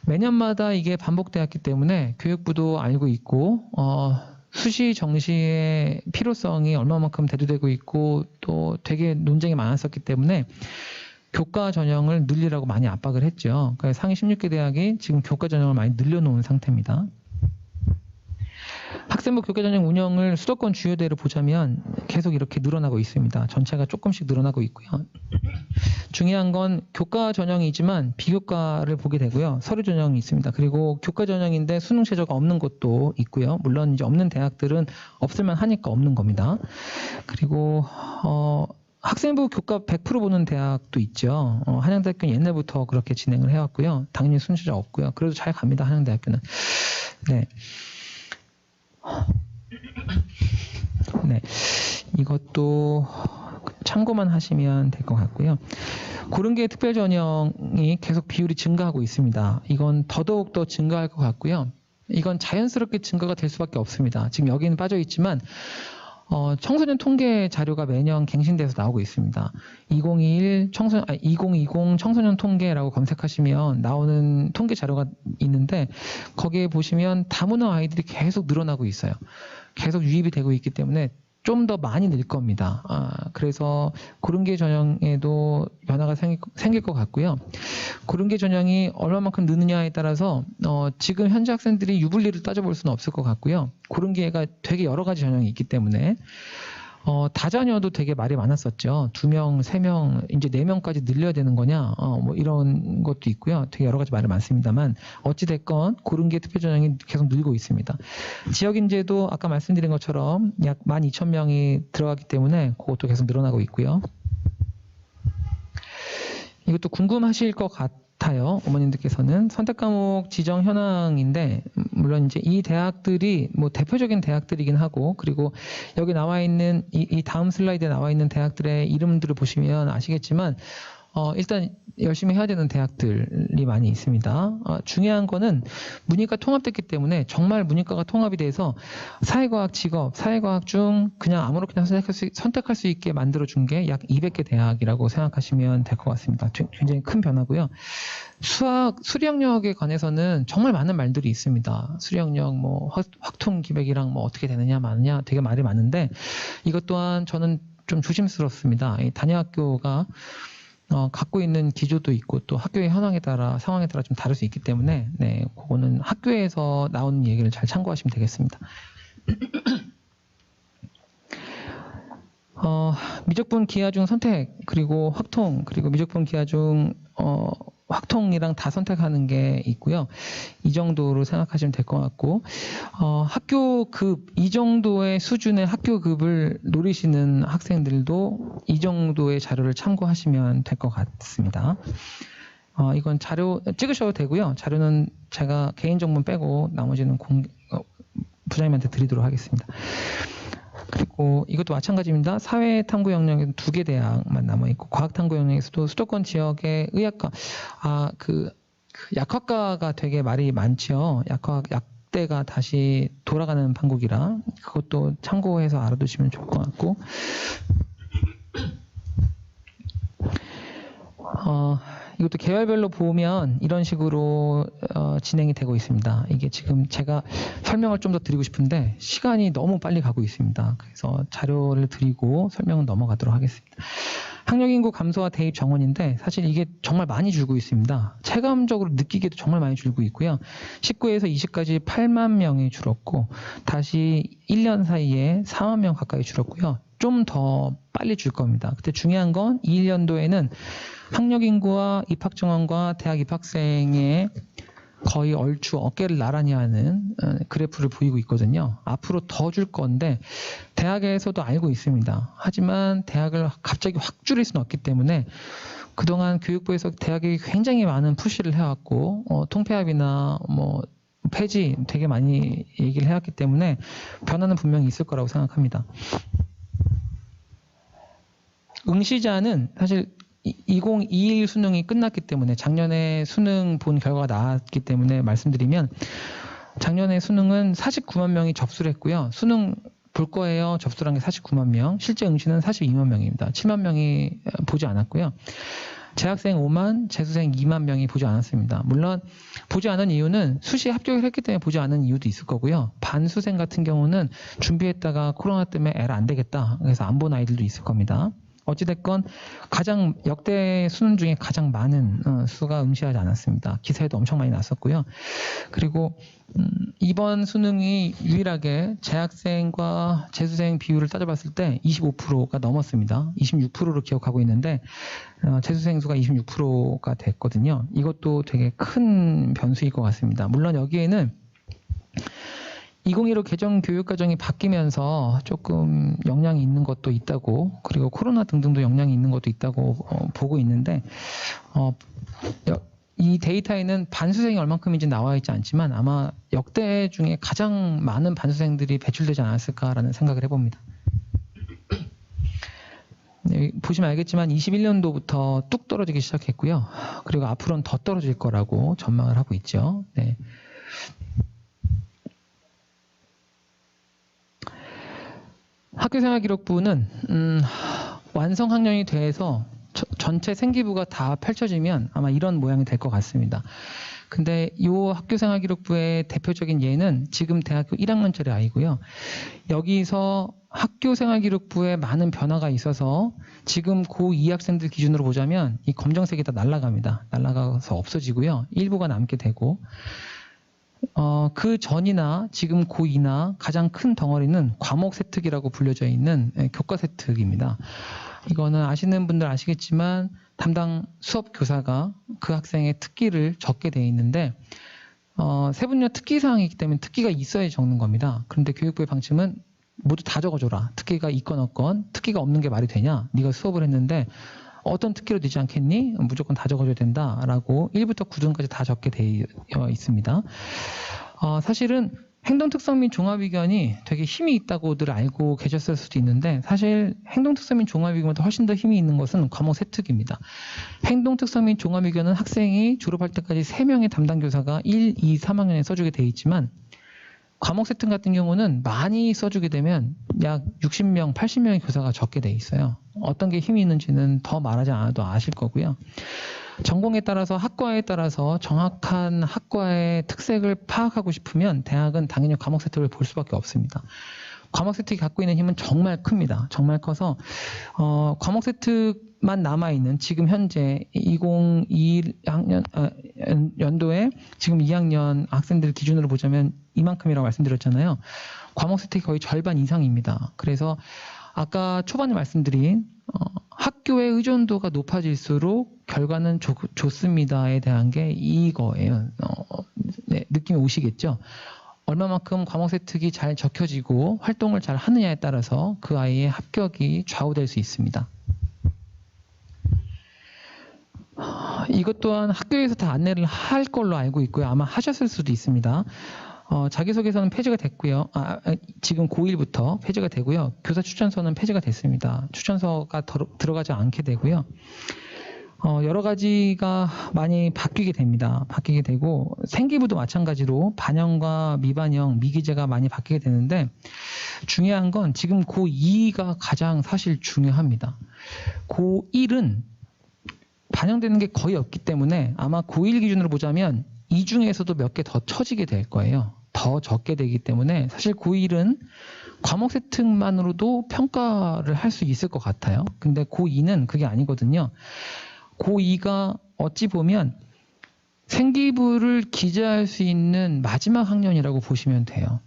매년마다 이게 반복되었기 때문에 교육부도 알고 있고, 수시 정시의 필요성이 얼마만큼 대두되고 있고 또 되게 논쟁이 많았었기 때문에 교과 전형을 늘리라고 많이 압박을 했죠. 그러니까 상위 16개 대학이 지금 교과 전형을 많이 늘려놓은 상태입니다. 학생부 교과 전형 운영을 수도권 주요대를 보자면 계속 이렇게 늘어나고 있습니다. 전체가 조금씩 늘어나고 있고요. 중요한 건 교과 전형이지만 비교과를 보게 되고요. 서류 전형이 있습니다. 그리고 교과 전형인데 수능 최저가 없는 곳도 있고요. 물론 이제 없는 대학들은 없을만 하니까 없는 겁니다. 그리고 학생부 교과 100% 보는 대학도 있죠. 한양대학교는 옛날부터 그렇게 진행을 해왔고요. 당연히 순서가 없고요. 그래도 잘 갑니다. 한양대학교는. 네. 네. 이것도 참고만 하시면 될 것 같고요. 고른계 특별 전형이 계속 비율이 증가하고 있습니다. 이건 더더욱 더 증가할 것 같고요. 이건 자연스럽게 증가가 될 수밖에 없습니다. 지금 여기는 빠져 있지만 청소년 통계 자료가 매년 갱신돼서 나오고 있습니다. 2020 청소년 통계라고 검색하시면 나오는 통계 자료가 있는데 거기에 보시면 다문화 아이들이 계속 늘어나고 있어요. 계속 유입이 되고 있기 때문에 좀 더 많이 늘 겁니다. 그래서 고른계 전형에도 변화가 생길 것 같고요. 고른계 전형이 얼마만큼 느느냐에 따라서 지금 현재 학생들이 유불리를 따져볼 수는 없을 것 같고요. 고른계가 되게 여러 가지 전형이 있기 때문에 다자녀도 되게 말이 많았었죠. 2명, 3명, 이제 4명까지 늘려야 되는 거냐, 뭐 이런 것도 있고요. 되게 여러 가지 말이 많습니다만 어찌됐건 고른계 특별 전형이 계속 늘고 있습니다. 지역 인재도 아까 말씀드린 것처럼 약 12,000명이 들어가기 때문에 그것도 계속 늘어나고 있고요. 이것도 궁금하실 것 같아요. 어머님들께서는 선택 과목 지정 현황인데 물론 이제 이 대학들이 뭐 대표적인 대학들이긴 하고 그리고 여기 나와 있는 이 다음 슬라이드에 나와 있는 대학들의 이름들을 보시면 아시겠지만 일단 열심히 해야 되는 대학들이 많이 있습니다. 중요한 거는 문이과 통합됐기 때문에 정말 문이과가 통합이 돼서 사회과학 직업, 사회과학 중 그냥 아무렇게나 선택할 수 있게 만들어준 게 약 200개 대학이라고 생각하시면 될 것 같습니다. 굉장히 큰 변화고요. 수리 영역에 관해서는 정말 많은 말들이 있습니다. 수리 영역, 뭐 확통 기백이랑 뭐 어떻게 되느냐 마느냐 되게 말이 많은데 이것 또한 저는 좀 조심스럽습니다. 이 단위학교가 갖고 있는 기조도 있고 또 학교의 현황에 따라 상황에 따라 좀 다를 수 있기 때문에 네, 그거는 학교에서 나오는 얘기를 잘 참고하시면 되겠습니다. 미적분 기하 중 선택 그리고 확통 그리고 미적분 기하 중 확통이랑 다 선택하는 게 있고요. 이 정도로 생각하시면 될 것 같고 학교급 이 정도의 수준의 학교급을 노리시는 학생들도 이 정도의 자료를 참고하시면 될 것 같습니다. 이건 자료 찍으셔도 되고요. 자료는 제가 개인정보 빼고 나머지는 부장님한테 드리도록 하겠습니다. 그리고 이것도 마찬가지입니다. 사회탐구 영역에는 2개 대학만 남아있고 과학탐구 영역에서도 수도권 지역의 의학과 그 약학과가 되게 말이 많죠. 약대가 다시 돌아가는 판국이라 그것도 참고해서 알아두시면 좋을 것 같고 이것도 계열별로 보면 이런 식으로 진행이 되고 있습니다. 이게 지금 제가 설명을 좀 더 드리고 싶은데 시간이 너무 빨리 가고 있습니다. 그래서 자료를 드리고 설명은 넘어가도록 하겠습니다. 학령인구 감소와 대입 정원인데 사실 이게 정말 많이 줄고 있습니다. 체감적으로 느끼기에도 정말 많이 줄고 있고요. 19에서 20까지 8만 명이 줄었고 다시 1년 사이에 4만 명 가까이 줄었고요. 좀 더 빨리 줄 겁니다. 그때 중요한 건 21년도에는 학령인구와 입학정원과 대학 입학생의 거의 얼추 어깨를 나란히 하는 그래프를 보이고 있거든요. 앞으로 더 줄 건데 대학에서도 알고 있습니다. 하지만 대학을 갑자기 확 줄일 수는 없기 때문에 그동안 교육부에서 대학에 굉장히 많은 푸시를 해왔고 통폐합이나 뭐 폐지 되게 많이 얘기를 해왔기 때문에 변화는 분명히 있을 거라고 생각합니다. 응시자는 사실 2021 수능이 끝났기 때문에 작년에 수능 본 결과가 나왔기 때문에 말씀드리면 작년에 수능은 49만 명이 접수를 했고요. 수능 볼 거예요. 접수한 게 49만 명. 실제 응시는 42만 명입니다. 7만 명이 보지 않았고요. 재학생 5만, 재수생 2만 명이 보지 않았습니다. 물론 보지 않은 이유는 수시에 합격을 했기 때문에 보지 않은 이유도 있을 거고요. 반수생 같은 경우는 준비했다가 코로나 때문에 에라 안 되겠다. 그래서 안 본 아이들도 있을 겁니다. 어찌됐건 가장 역대 수능 중에 가장 많은 수가 응시하지 않았습니다. 기사에도 엄청 많이 났었고요. 그리고 이번 수능이 유일하게 재학생과 재수생 비율을 따져봤을 때 25%가 넘었습니다. 26%로 기억하고 있는데 재수생 수가 26%가 됐거든요. 이것도 되게 큰 변수일 것 같습니다. 물론 여기에는 2015 개정 교육과정이 바뀌면서 조금 영향이 있는 것도 있다고, 그리고 코로나 등등도 영향이 있는 것도 있다고 보고 있는데 이 데이터에는 반수생이 얼만큼인지 나와 있지 않지만 아마 역대 중에 가장 많은 반수생들이 배출되지 않았을까라는 생각을 해봅니다. 네, 보시면 알겠지만 21년도부터 뚝 떨어지기 시작했고요. 그리고 앞으로는 더 떨어질 거라고 전망을 하고 있죠. 네. 학교생활기록부는 완성 학년이 돼서 전체 생기부가 다 펼쳐지면 아마 이런 모양이 될 것 같습니다. 근데 이 학교생활기록부의 대표적인 예는 지금 대학교 1학년짜리 아이고요. 여기서 학교생활기록부에 많은 변화가 있어서 지금 고2 학생들 기준으로 보자면 이 검정색이 다 날아갑니다. 날아가서 없어지고요. 일부가 남게 되고 그 전이나 지금 고2나 가장 큰 덩어리는 과목 세특이라고 불려져 있는 교과 세특입니다. 이거는 아시는 분들 아시겠지만 담당 수업 교사가 그 학생의 특기를 적게 돼 있는데 세분류 특기 사항이기 때문에 특기가 있어야 적는 겁니다. 그런데 교육부의 방침은 모두 다 적어줘라. 특기가 있건 없건 특기가 없는 게 말이 되냐? 네가 수업을 했는데 어떤 특기로 되지 않겠니? 무조건 다 적어줘야 된다라고 1부터 9등까지 다 적게 되어 있습니다. 사실은 행동특성 및 종합의견이 되게 힘이 있다고들 알고 계셨을 수도 있는데 사실 행동특성 및 종합의견보다 훨씬 더 힘이 있는 것은 과목 세특입니다. 행동특성 및 종합의견은 학생이 졸업할 때까지 3명의 담당교사가 1, 2, 3학년에 써주게 되어 있지만 과목 세특 같은 경우는 많이 써주게 되면 약 60명, 80명의 교사가 적게 돼 있어요. 어떤 게 힘이 있는지는 더 말하지 않아도 아실 거고요. 전공에 따라서 학과에 따라서 정확한 학과의 특색을 파악하고 싶으면 대학은 당연히 과목 세특을 볼 수밖에 없습니다. 과목 세특이 갖고 있는 힘은 정말 큽니다. 정말 커서 과목 세특만 남아있는 지금 현재 2021학년 연도에 지금 2학년 학생들 기준으로 보자면 이만큼이라고 말씀드렸잖아요. 과목 세특이 거의 절반 이상입니다. 그래서 아까 초반에 말씀드린 학교의 의존도가 높아질수록 결과는 좋습니다에 대한 게 이거예요. 네, 느낌이 오시겠죠? 얼마만큼 과목 세특이 잘 적혀지고 활동을 잘 하느냐에 따라서 그 아이의 합격이 좌우될 수 있습니다. 이것 또한 학교에서 다 안내를 할 걸로 알고 있고요. 아마 하셨을 수도 있습니다. 자기소개서는 폐지가 됐고요. 지금 고1부터 폐지가 되고요. 교사 추천서는 폐지가 됐습니다. 추천서가 들어가지 않게 되고요. 여러 가지가 많이 바뀌게 됩니다. 바뀌게 되고 생기부도 마찬가지로 반영과 미반영, 미기재가 많이 바뀌게 되는데 중요한 건 지금 고2가 가장 사실 중요합니다. 고1은 반영되는 게 거의 없기 때문에 아마 고1 기준으로 보자면 이 중에서도 몇 개 더 처지게 될 거예요. 더 적게 되기 때문에 사실 고1은 과목 세특만으로도 평가를 할 수 있을 것 같아요. 근데 고2는 그게 아니거든요. 고2가 어찌 보면 생기부를 기재할 수 있는 마지막 학년이라고 보시면 돼요.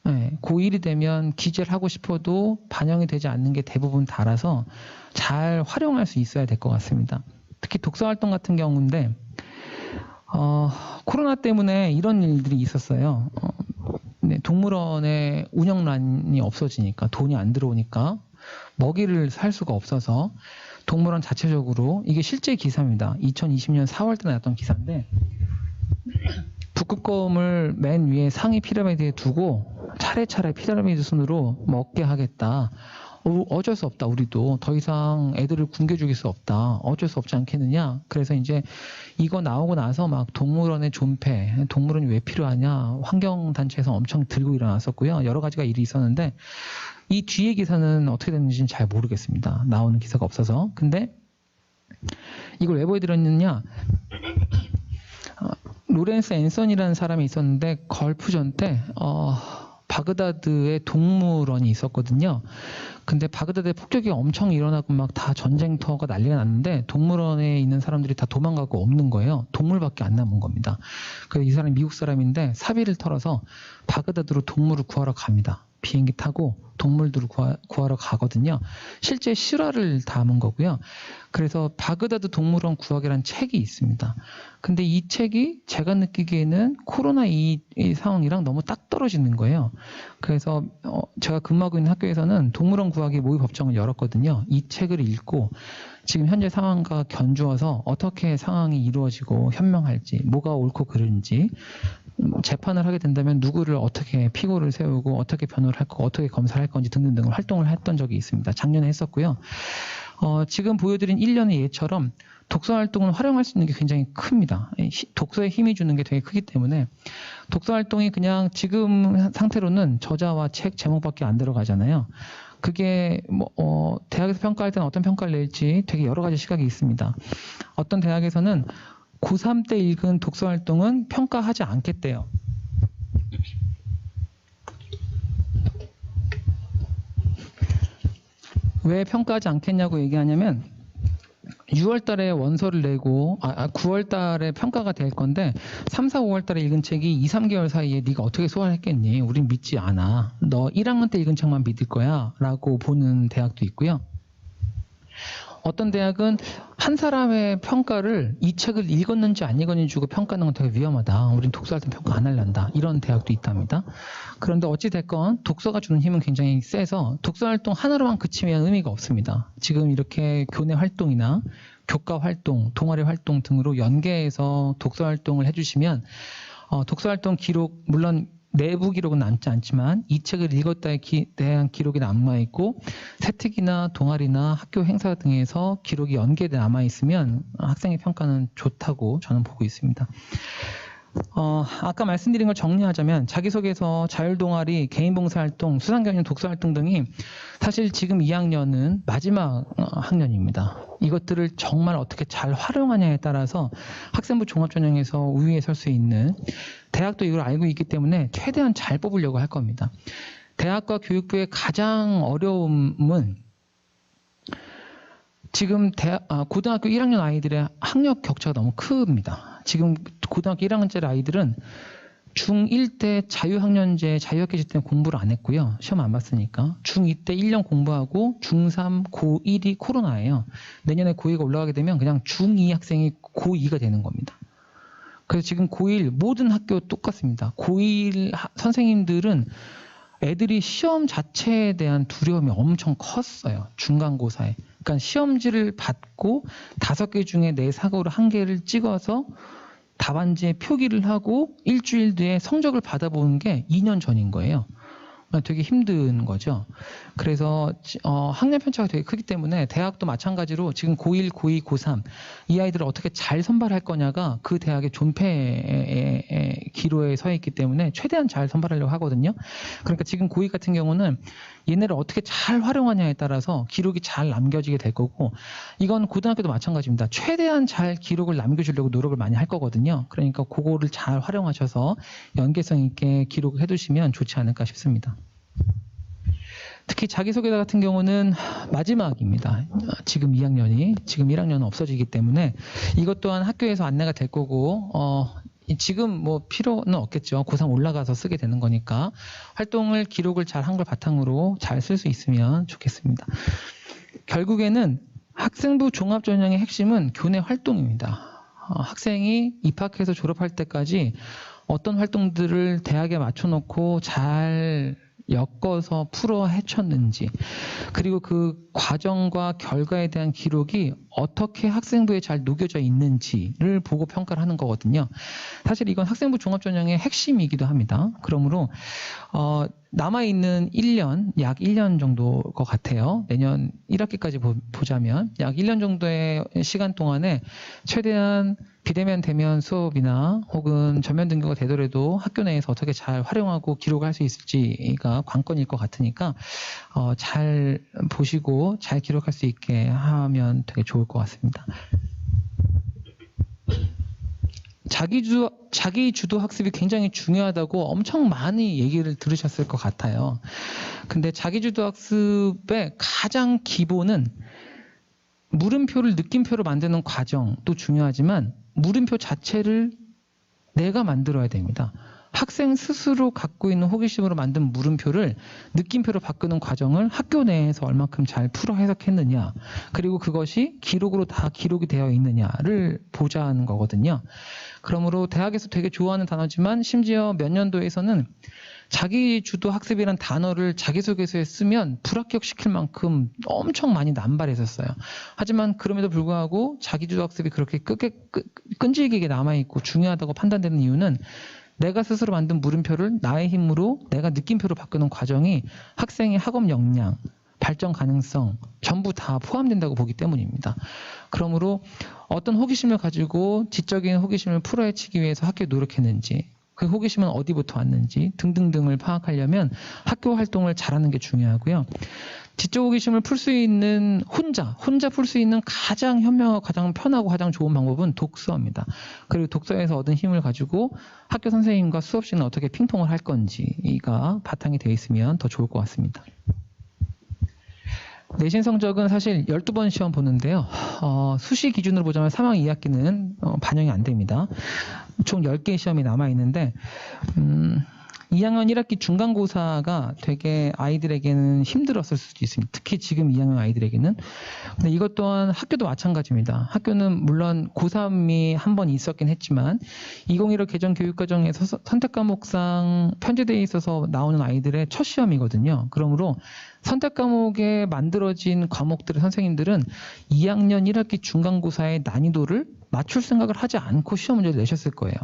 네, 고1이 되면 기재를 하고 싶어도 반영이 되지 않는 게 대부분 다라서 잘 활용할 수 있어야 될 것 같습니다. 특히 독서활동 같은 경우인데 코로나 때문에 이런 일들이 있었어요. 네, 동물원의 운영란이 없어지니까 돈이 안 들어오니까 먹이를 살 수가 없어서 동물원 자체적으로 이게 실제 기사입니다. 2020년 4월 때 나왔던 기사인데 북극곰을 맨 위에 상위 피라미드에 두고 차례차례 피라미드 순으로 먹게 하겠다. 어쩔 수 없다. 우리도 더 이상 애들을 굶겨 죽일 수 없다. 어쩔 수 없지 않겠느냐. 그래서 이제 이거 나오고 나서 막 동물원의 존폐, 동물원이 왜 필요하냐, 환경단체에서 엄청 들고 일어났었고요. 여러 가지가 일이 있었는데 이 뒤에 기사는 어떻게 됐는지는 잘 모르겠습니다. 나오는 기사가 없어서. 근데 이걸 왜 보여드렸느냐. 로렌스 앤선이라는 사람이 있었는데 걸프전 때 바그다드에 동물원이 있었거든요. 근데 바그다드에 폭격이 엄청 일어나고 막 다 전쟁터가 난리가 났는데 동물원에 있는 사람들이 다 도망가고 없는 거예요. 동물밖에 안 남은 겁니다. 그래서 이 사람이 미국 사람인데 사비를 털어서 바그다드로 동물을 구하러 갑니다. 비행기 타고 동물들을 구하러 가거든요. 실제 실화를 담은 거고요. 그래서 바그다드 동물원 구하기라는 책이 있습니다. 근데 이 책이 제가 느끼기에는 코로나 이 상황이랑 너무 딱 떨어지는 거예요. 그래서 제가 근무하고 있는 학교에서는 동물원 구하기 모의 법정을 열었거든요. 이 책을 읽고 지금 현재 상황과 견주어서 어떻게 상황이 이루어지고 현명할지, 뭐가 옳고 그른지, 재판을 하게 된다면 누구를 어떻게 피고를 세우고 어떻게 변호를 할 거, 어떻게 검사를 할 건지 등등등을 활동을 했던 적이 있습니다. 작년에 했었고요. 지금 보여드린 1년의 예처럼 독서 활동을 활용할 수 있는 게 굉장히 큽니다. 독서에 힘이 주는 게 되게 크기 때문에 독서 활동이 그냥 지금 상태로는 저자와 책 제목밖에 안 들어가잖아요. 그게 대학에서 평가할 때는 어떤 평가를 낼지 되게 여러 가지 시각이 있습니다. 어떤 대학에서는 고3 때 읽은 독서 활동은 평가하지 않겠대요. 왜 평가하지 않겠냐고 얘기하냐면 6월 달에 원서를 내고 9월 달에 평가가 될 건데 3, 4, 5월 달에 읽은 책이 2, 3개월 사이에 네가 어떻게 소화했겠니? 우린 믿지 않아. 너 1학년 때 읽은 책만 믿을 거야. 라고 보는 대학도 있고요. 어떤 대학은 한 사람의 평가를 이 책을 읽었는지 안 읽었는지 주고 평가하는 건 되게 위험하다. 우린 독서할 때 평가 안 할란다. 이런 대학도 있답니다. 그런데 어찌됐건 독서가 주는 힘은 굉장히 세서 독서 활동 하나로만 그치면 의미가 없습니다. 지금 이렇게 교내 활동이나 교과 활동, 동아리 활동 등으로 연계해서 독서 활동을 해주시면 독서 활동 기록, 물론 내부 기록은 남지 않지만 이 책을 읽었다에 대한 기록이 남아있고 세특이나 동아리나 학교 행사 등에서 기록이 연계돼 남아있으면 학생의 평가는 좋다고 저는 보고 있습니다. 아까 말씀드린 걸 정리하자면 자기소개서, 자율동아리, 개인봉사활동, 수상경연 독서활동 등이 사실 지금 2학년은 마지막 학년입니다. 이것들을 정말 어떻게 잘 활용하냐에 따라서 학생부 종합전형에서 우위에 설 수 있는, 대학도 이걸 알고 있기 때문에 최대한 잘 뽑으려고 할 겁니다. 대학과 교육부의 가장 어려움은 지금 고등학교 1학년 아이들의 학력 격차가 너무 큽니다. 지금 고등학교 1학년짜리 아이들은 중1 때 자유학년제, 자유학기제 때문에 공부를 안 했고요. 시험 안 봤으니까. 중2 때 1년 공부하고 중3, 고1이 코로나예요. 내년에 고2가 올라가게 되면 그냥 중2 학생이 고2가 되는 겁니다. 그래서 지금 고1 모든 학교 똑같습니다. 고1 선생님들은 애들이 시험 자체에 대한 두려움이 엄청 컸어요. 중간고사에. 그러니까 시험지를 받고 5개 중에 내 사고로 1개를 찍어서 답안지에 표기를 하고 일주일 뒤에 성적을 받아보는 게 2년 전인 거예요. 되게 힘든 거죠. 그래서 학년 편차가 되게 크기 때문에 대학도 마찬가지로 지금 고1, 고2, 고3 이 아이들을 어떻게 잘 선발할 거냐가 그 대학의 존폐의 기로에 서 있기 때문에 최대한 잘 선발하려고 하거든요. 그러니까 지금 고2 같은 경우는 얘네를 어떻게 잘 활용하냐에 따라서 기록이 잘 남겨지게 될 거고, 이건 고등학교도 마찬가지입니다. 최대한 잘 기록을 남겨주려고 노력을 많이 할 거거든요. 그러니까 그거를 잘 활용하셔서 연계성 있게 기록을 해두시면 좋지 않을까 싶습니다. 특히 자기소개서 같은 경우는 마지막입니다. 지금 2학년이, 지금 1학년은 없어지기 때문에 이것 또한 학교에서 안내가 될 거고, 지금 뭐 필요는 없겠죠. 고3 올라가서 쓰게 되는 거니까 활동을 기록을 잘 한 걸 바탕으로 잘 쓸 수 있으면 좋겠습니다. 결국에는 학생부 종합전형의 핵심은 교내 활동입니다. 학생이 입학해서 졸업할 때까지 어떤 활동들을 대학에 맞춰놓고 잘 엮어서 풀어 헤쳤는지, 그리고 그 과정과 결과에 대한 기록이 어떻게 학생부에 잘 녹여져 있는지를 보고 평가를 하는 거거든요. 사실 이건 학생부 종합전형의 핵심이기도 합니다. 그러므로 남아있는 1년, 약 1년 정도일 것 같아요. 내년 1학기까지 보자면 약 1년 정도의 시간 동안에 최대한 비대면 대면 수업이나 혹은 전면 등교가 되더라도 학교 내에서 어떻게 잘 활용하고 기록을 할 수 있을지가 관건일 것 같으니까 잘 보시고 잘 기록할 수 있게 하면 되게 좋을 것 같습니다. 자기주도 학습이 굉장히 중요하다고 엄청 많이 얘기를 들으셨을 것 같아요. 근데 자기주도 학습의 가장 기본은 물음표를 느낌표로 만드는 과정도 중요하지만 물음표 자체를 내가 만들어야 됩니다. 학생 스스로 갖고 있는 호기심으로 만든 물음표를 느낌표로 바꾸는 과정을 학교 내에서 얼만큼 잘 풀어 해석했느냐, 그리고 그것이 기록으로 다 기록이 되어 있느냐를 보자는 거거든요. 그러므로 대학에서 되게 좋아하는 단어지만 심지어 몇 년도에서는 자기주도 학습이란 단어를 자기소개서에 쓰면 불합격시킬 만큼 엄청 많이 남발했었어요. 하지만 그럼에도 불구하고 자기주도 학습이 그렇게 끈질기게 남아있고 중요하다고 판단되는 이유는 내가 스스로 만든 물음표를 나의 힘으로 내가 느낌표로 바꾸는 과정이 학생의 학업 역량, 발전 가능성 전부 다 포함된다고 보기 때문입니다. 그러므로 어떤 호기심을 가지고 지적인 호기심을 풀어헤치기 위해서 학교에 노력했는지, 그 호기심은 어디부터 왔는지 등등등을 파악하려면 학교 활동을 잘하는 게 중요하고요. 지적 호기심을 풀 수 있는 혼자 풀 수 있는 가장 현명하고 가장 편하고 가장 좋은 방법은 독서입니다. 그리고 독서에서 얻은 힘을 가지고 학교 선생님과 수업 시간에 어떻게 핑퐁을 할 건지가 바탕이 되어 있으면 더 좋을 것 같습니다. 내신 성적은 사실 12번 시험 보는데요. 수시 기준으로 보자면 3학년 2학기는 반영이 안 됩니다. 총 10개의 시험이 남아있는데 2학년 1학기 중간고사가 되게 아이들에게는 힘들었을 수도 있습니다. 특히 지금 2학년 아이들에게는. 근데 이것 또한 학교도 마찬가지입니다. 학교는 물론 고3이 한 번 있었긴 했지만 2015 개정 교육과정에서 선택과목상 편제되어 있어서 나오는 아이들의 첫 시험이거든요. 그러므로 선택과목에 만들어진 과목들의 선생님들은 2학년 1학기 중간고사의 난이도를 맞출 생각을 하지 않고 시험 문제를 내셨을 거예요.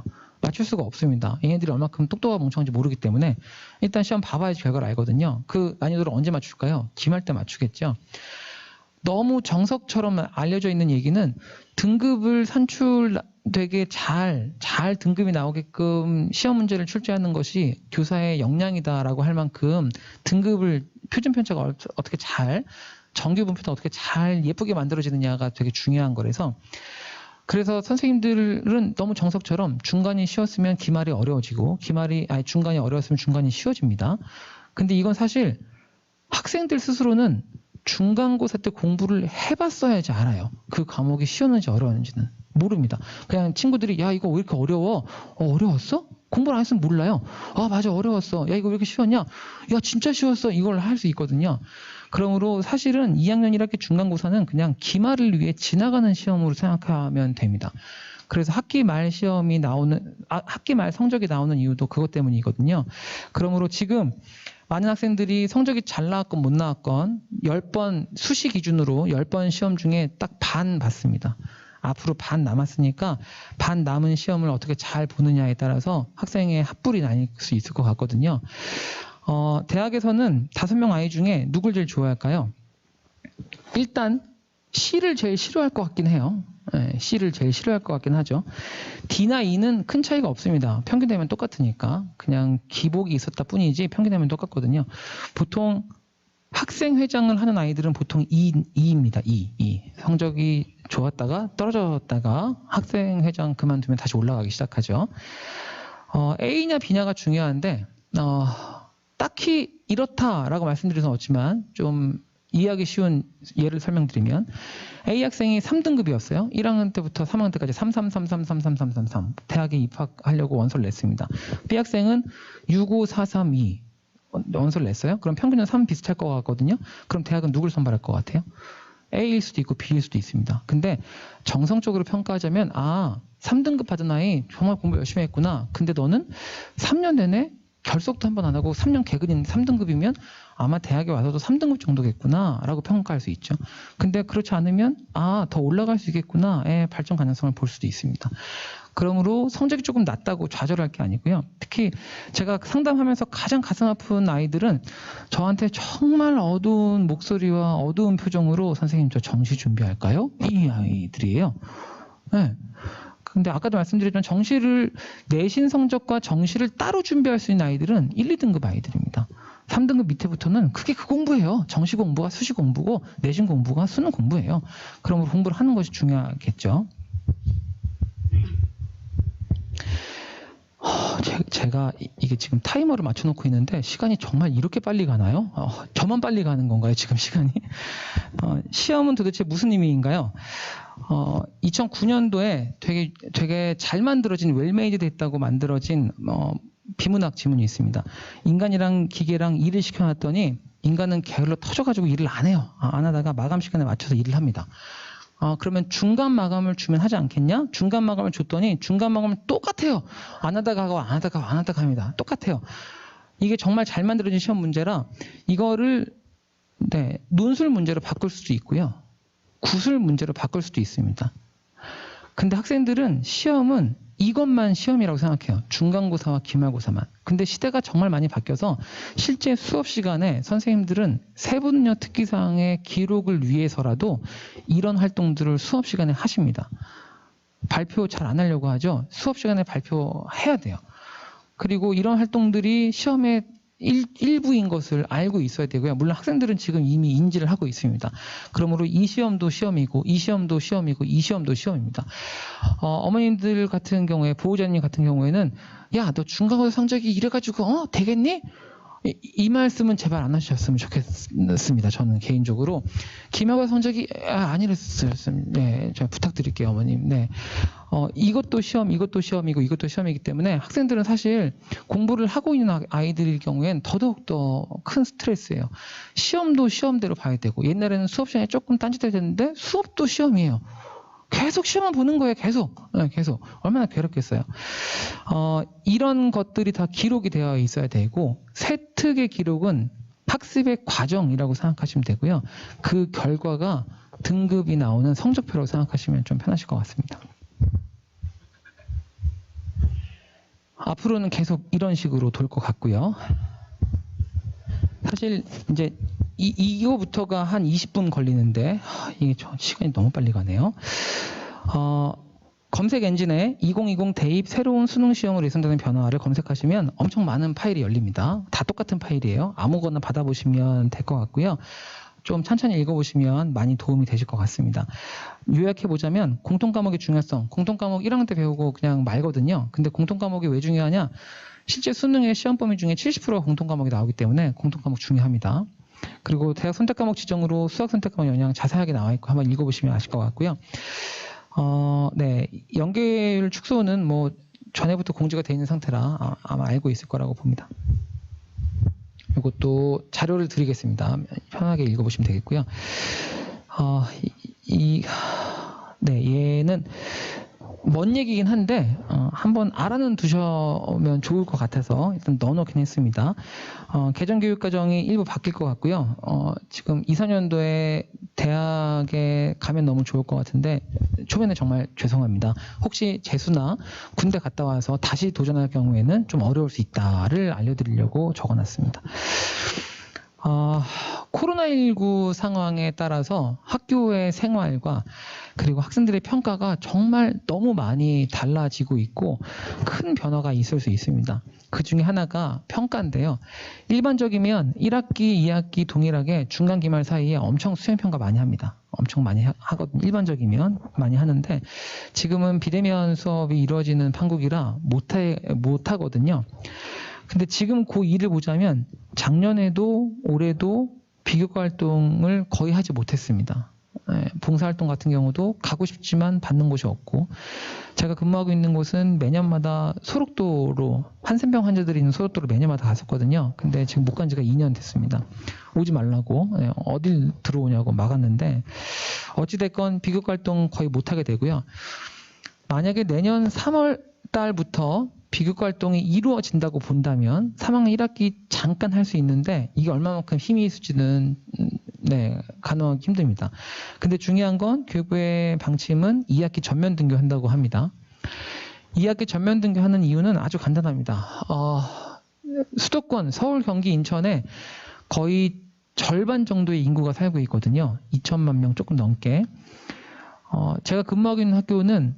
맞출 수가 없습니다. 얘네들이 얼마큼 똑똑하고 멍청한지 모르기 때문에 일단 시험 봐봐야지 결과를 알거든요. 그 난이도를 언제 맞출까요? 기말 때 맞추겠죠. 너무 정석처럼 알려져 있는 얘기는 등급을 되게 잘 등급이 나오게끔 시험 문제를 출제하는 것이 교사의 역량이다라고 할 만큼 등급을 표준 편차가 어떻게 잘, 정규 분표도 어떻게 잘 예쁘게 만들어지느냐가 되게 중요한 거라서, 그래서 선생님들은 너무 정석처럼 중간이 쉬웠으면 기말이 어려워지고 중간이 어려웠으면 중간이 쉬워집니다. 근데 이건 사실 학생들 스스로는 중간고사 때 공부를 해봤어야지 알아요. 그 과목이 쉬웠는지 어려웠는지는 모릅니다. 그냥 친구들이 야 이거 왜 이렇게 어려워? 어려웠어? 공부를 안 했으면 몰라요. 아 맞아 어려웠어. 야 이거 왜 이렇게 쉬웠냐? 야 진짜 쉬웠어. 이걸 할 수 있거든요. 그러므로 사실은 2학년 1학기 중간고사는 그냥 기말을 위해 지나가는 시험으로 생각하면 됩니다. 그래서 학기 말 성적이 나오는 이유도 그것 때문이거든요. 그러므로 지금 많은 학생들이 성적이 잘 나왔건 못 나왔건 10번 수시 기준으로 10번 시험 중에 딱 반 봤습니다. 앞으로 반 남았으니까 반 남은 시험을 어떻게 잘 보느냐에 따라서 학생의 합불이 나뉠 수 있을 것 같거든요. 대학에서는 5명 아이 중에 누굴 제일 좋아할까요? 일단 C를 제일 싫어할 것 같긴 해요. 네, C를 제일 싫어할 것 같긴 하죠. D나 E는 큰 차이가 없습니다. 평균 되면 똑같으니까. 그냥 기복이 있었다 뿐이지 평균 되면 똑같거든요. 보통 학생회장을 하는 아이들은 보통 E입니다. E. 성적이 좋았다가 떨어졌다가 학생회장 그만두면 다시 올라가기 시작하죠. A냐 B냐가 중요한데 딱히 이렇다라고 말씀드려서 없지만 좀 이해하기 쉬운 예를 설명드리면 A 학생이 3등급이었어요. 1학년 때부터 3학년 때까지 333333333 대학에 입학하려고 원서를 냈습니다. B 학생은 65432 원서를 냈어요. 그럼 평균은 3 비슷할 것 같거든요. 그럼 대학은 누굴 선발할 것 같아요? A일 수도 있고 B일 수도 있습니다. 근데 정성적으로 평가하자면 3등급 받은 아이 정말 공부 열심히 했구나. 근데 너는 3년 내내 결석도 한 번 안 하고 3년 개근인 3등급이면 아마 대학에 와서도 3등급 정도겠구나 라고 평가할 수 있죠. 근데 그렇지 않으면 더 올라갈 수 있겠구나 발전 가능성을 볼 수도 있습니다. 그러므로 성적이 조금 낮다고 좌절할 게 아니고요. 특히 제가 상담하면서 가장 가슴 아픈 아이들은 저한테 정말 어두운 목소리와 어두운 표정으로 선생님 저 정시 준비할까요? 이 아이들이에요. 네. 근데 아까도 말씀드렸지만 정시를 내신 성적과 정시를 따로 준비할 수 있는 아이들은 1, 2등급 아이들입니다. 3등급 밑에부터는 그게 그 공부예요. 정시 공부가 수시 공부고 내신 공부가 수능 공부예요. 그러므로 공부를 하는 것이 중요하겠죠. 제가 이게 지금 타이머를 맞춰놓고 있는데 시간이 정말 이렇게 빨리 가나요? 저만 빨리 가는 건가요, 지금 시간이? 시험은 도대체 무슨 의미인가요? 2009년도에 되게 잘 만들어진 웰메이드 됐다고 만들어진 비문학 지문이 있습니다. 인간이랑 기계랑 일을 시켜놨더니 인간은 게을러 터져가지고 일을 안 해요. 안 하다가 마감 시간에 맞춰서 일을 합니다. 그러면 중간 마감을 주면 하지 않겠냐? 중간 마감을 줬더니 중간 마감은 똑같아요. 안 하다가 하고 안 하다가 안 하다가 합니다. 똑같아요. 이게 정말 잘 만들어진 시험 문제라 이거를 논술 문제로 바꿀 수도 있고요. 구술 문제로 바꿀 수도 있습니다. 근데 학생들은 시험은 이것만 시험이라고 생각해요. 중간고사와 기말고사만. 근데 시대가 정말 많이 바뀌어서 실제 수업 시간에 선생님들은 세분녀 특기사항의 기록을 위해서라도 이런 활동들을 수업 시간에 하십니다. 발표 잘 안 하려고 하죠. 수업 시간에 발표해야 돼요. 그리고 이런 활동들이 시험의 일부인 것을 알고 있어야 되고요. 물론 학생들은 지금 이미 인지를 하고 있습니다. 그러므로 이 시험도 시험이고 이 시험도 시험이고 이 시험도 시험입니다. 어머님들 같은 경우에 보호자님 같은 경우에는 야, 너 중간고사 성적이 이래가지고 되겠니? 이 말씀은 제발 안 하셨으면 좋겠습니다. 저는 개인적으로 기말고사 성적이 안 이랬으면 제가 부탁드릴게요, 어머님. 이것도 시험, 이것도 시험이고 이것도 시험이기 때문에 학생들은 사실 공부를 하고 있는 아이들일 경우엔 더더욱 더 큰 스트레스예요. 시험도 시험대로 봐야 되고 옛날에는 수업 시간에 조금 딴짓해야 되는데 수업도 시험이에요. 계속 시험만 보는 거예요. 계속. 얼마나 괴롭겠어요. 이런 것들이 다 기록이 되어 있어야 되고 세특의 기록은 학습의 과정이라고 생각하시면 되고요. 그 결과가 등급이 나오는 성적표라고 생각하시면 좀 편하실 것 같습니다. 앞으로는 계속 이런 식으로 돌 것 같고요. 사실 이제 이거부터가 한 20분 걸리는데 이게 시간이 너무 빨리 가네요. 검색 엔진에 2020 대입 새로운 수능 시험으로 예상되는 변화를 검색하시면 엄청 많은 파일이 열립니다. 다 똑같은 파일이에요. 아무거나 받아보시면 될 것 같고요. 좀 천천히 읽어보시면 많이 도움이 되실 것 같습니다. 요약해보자면 공통과목의 중요성. 공통과목 1학년 때 배우고 그냥 말거든요. 근데 공통과목이 왜 중요하냐? 실제 수능의 시험 범위 중에 70%가 공통과목이 나오기 때문에 공통과목 중요합니다. 그리고 대학 선택과목 지정으로 수학 선택과목 영향 자세하게 나와 있고 한번 읽어보시면 아실 것 같고요. 연계율 축소는 뭐 전에부터 공지가 되어 있는 상태라 아마 알고 있을 거라고 봅니다. 이것도 자료를 드리겠습니다. 편하게 읽어보시면 되겠고요. 얘는 먼 얘기긴 한데 한번 알아는 두시면 좋을 것 같아서 일단 넣어놓긴 했습니다. 개정교육과정이 일부 바뀔 것 같고요. 지금 2, 4년도에 대학에 가면 너무 좋을 것 같은데 초면에 정말 죄송합니다. 혹시 재수나 군대 갔다 와서 다시 도전할 경우에는 좀 어려울 수 있다를 알려드리려고 적어놨습니다. 코로나19 상황에 따라서 학교의 생활과 그리고 학생들의 평가가 정말 너무 많이 달라지고 있고 큰 변화가 있을 수 있습니다. 그 중에 하나가 평가인데요. 일반적이면 1학기, 2학기 동일하게 중간기말 사이에 엄청 수행평가 많이 합니다. 엄청 많이 하거든요. 일반적이면 많이 하는데 지금은 비대면 수업이 이루어지는 판국이라 못하거든요. 근데 지금 고2를 보자면 작년에도 올해도 비교과 활동을 거의 하지 못했습니다. 봉사활동 같은 경우도 가고 싶지만 받는 곳이 없고 제가 근무하고 있는 곳은 매년마다 소록도로 한센병 환자들이 있는 소록도로 매년마다 갔었거든요. 근데 지금 못 간 지가 2년 됐습니다. 오지 말라고 어딜 들어오냐고 막았는데 어찌됐건 비교과 활동 거의 못하게 되고요. 만약에 내년 3월 달부터 비교과 활동이 이루어진다고 본다면 3학년 1학기 잠깐 할 수 있는데 이게 얼마만큼 힘이 있을지는 가능하기 힘듭니다. 근데 중요한 건 교육부의 방침은 2학기 전면 등교한다고 합니다. 2학기 전면 등교하는 이유는 아주 간단합니다. 수도권 서울, 경기, 인천에 거의 절반 정도의 인구가 살고 있거든요. 2천만 명 조금 넘게. 제가 근무하고 있는 학교는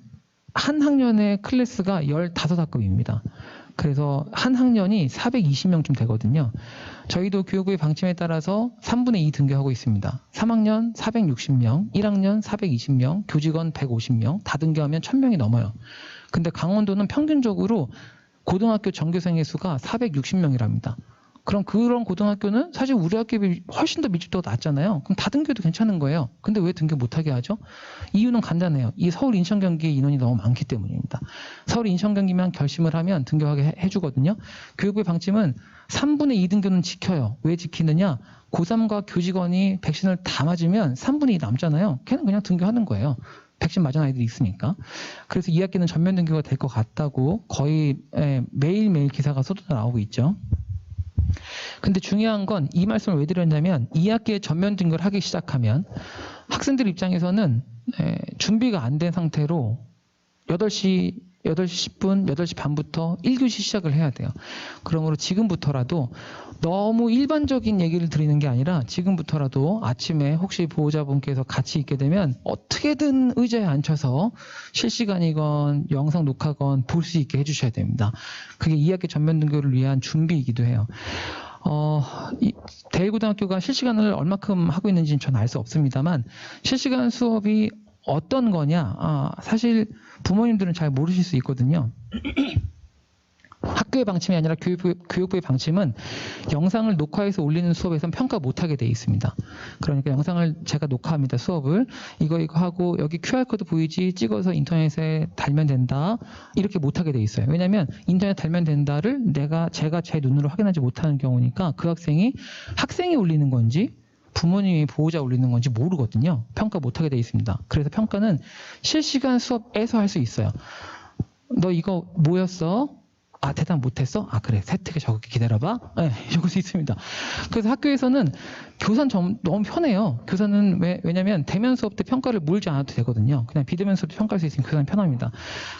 한 학년의 클래스가 15학급입니다. 그래서 한 학년이 420명쯤 되거든요. 저희도 교육부의 방침에 따라서 3분의 2 등교하고 있습니다. 3학년 460명, 1학년 420명, 교직원 150명, 다 등교하면 1000명이 넘어요. 근데 강원도는 평균적으로 고등학교 전교생의 수가 460명이랍니다. 그럼 그런 고등학교는 사실 우리 학교에 비해 훨씬 더 밀집도가 낮잖아요. 그럼 다 등교도 괜찮은 거예요. 근데 왜 등교 못하게 하죠? 이유는 간단해요. 이 서울, 인천, 경기의 인원이 너무 많기 때문입니다. 서울, 인천, 경기만 결심을 하면 등교하게 해주거든요. 교육부의 방침은 3분의 2 등교는 지켜요. 왜 지키느냐? 고3과 교직원이 백신을 다 맞으면 3분의 2 남잖아요. 걔는 그냥 등교하는 거예요. 백신 맞은 아이들이 있으니까. 그래서 2학기는 전면 등교가 될 것 같다고 거의 매일매일 기사가 쏟아져 나오고 있죠. 근데 중요한 건 이 말씀을 왜 드렸냐면 2학기에 전면 등교를 하기 시작하면 학생들 입장에서는 준비가 안 된 상태로 8시 10분, 8시 반부터 1교시 시작을 해야 돼요. 그러므로 지금부터라도 너무 일반적인 얘기를 드리는 게 아니라 지금부터라도 아침에 혹시 보호자분께서 같이 있게 되면 어떻게든 의자에 앉혀서 실시간이건 영상 녹화건 볼 수 있게 해주셔야 됩니다. 그게 2학기 전면 등교를 위한 준비이기도 해요. 대일고등학교가 실시간을 얼마큼 하고 있는지는 저는 알 수 없습니다만 실시간 수업이 어떤 거냐? 사실 부모님들은 잘 모르실 수 있거든요. 학교의 방침이 아니라 교육부의 방침은 영상을 녹화해서 올리는 수업에선 평가 못하게 돼 있습니다. 그러니까 영상을 제가 녹화합니다. 수업을 이거 하고 여기 QR코드 보이지? 찍어서 인터넷에 달면 된다. 이렇게 못하게 돼 있어요. 왜냐하면 인터넷 달면 된다를 제가 제 눈으로 확인하지 못하는 경우니까 그 학생이 올리는 건지 부모님이 보호자 올리는 건지 모르거든요. 평가 못하게 돼 있습니다. 그래서 평가는 실시간 수업에서 할 수 있어요. 너 이거 뭐였어? 대답 못했어? 그래. 세특에 적을게. 기다려봐. 적을 수 있습니다. 그래서 학교에서는 교사는 너무 편해요. 교사는 왜냐면 대면 수업 때 평가를 물지 않아도 되거든요. 그냥 비대면 수업 때 평가할 수 있으면 교사는 편합니다.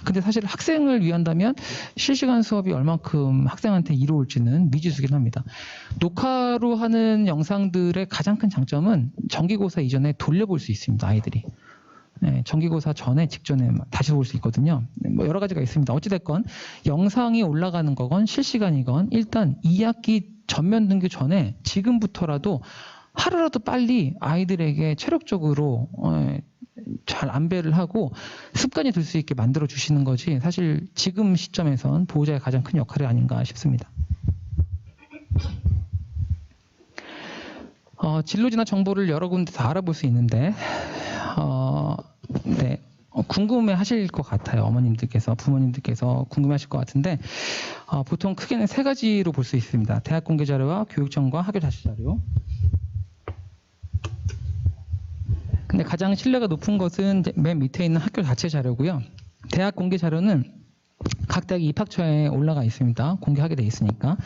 근데 사실 학생을 위한다면 실시간 수업이 얼만큼 학생한테 이로울지는 미지수긴 합니다. 녹화로 하는 영상들의 가장 큰 장점은 정기고사 이전에 돌려볼 수 있습니다. 아이들이. 정기고사 전에 직전에 다시 볼 수 있거든요. 여러 가지가 있습니다. 어찌됐건 영상이 올라가는 거건 실시간이건 일단 2학기 전면 등교 전에 지금부터라도 하루라도 빨리 아이들에게 체력적으로 잘 안배를 하고 습관이 들 수 있게 만들어 주시는 것이 사실 지금 시점에선 보호자의 가장 큰 역할이 아닌가 싶습니다. 진로지나 정보를 여러 군데서 알아볼 수 있는데 궁금해 하실 것 같아요. 어머님들께서, 부모님들께서 궁금해 하실 것 같은데 보통 크게는 3가지로 볼 수 있습니다. 대학 공개 자료와 교육청과 학교 자체 자료. 근데 가장 신뢰가 높은 것은 맨 밑에 있는 학교 자체 자료고요. 대학 공개 자료는 각 대학 입학처에 올라가 있습니다. 공개하게 돼 있으니까.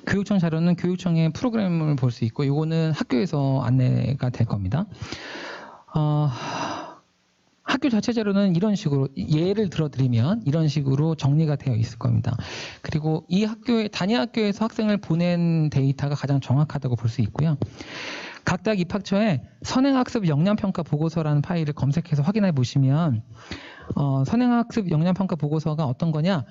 교육청 자료는 교육청의 프로그램을 볼 수 있고 이거는 학교에서 안내가 될 겁니다. 학교 자체적으로는 이런 식으로 예를 들어드리면 이런 식으로 정리가 되어 있을 겁니다. 그리고 이 단위 학교에서 학생을 보낸 데이터가 가장 정확하다고 볼 수 있고요. 각각 입학처에 선행학습 역량평가 보고서라는 파일을 검색해서 확인해 보시면 선행학습 역량평가 보고서가 어떤 거냐?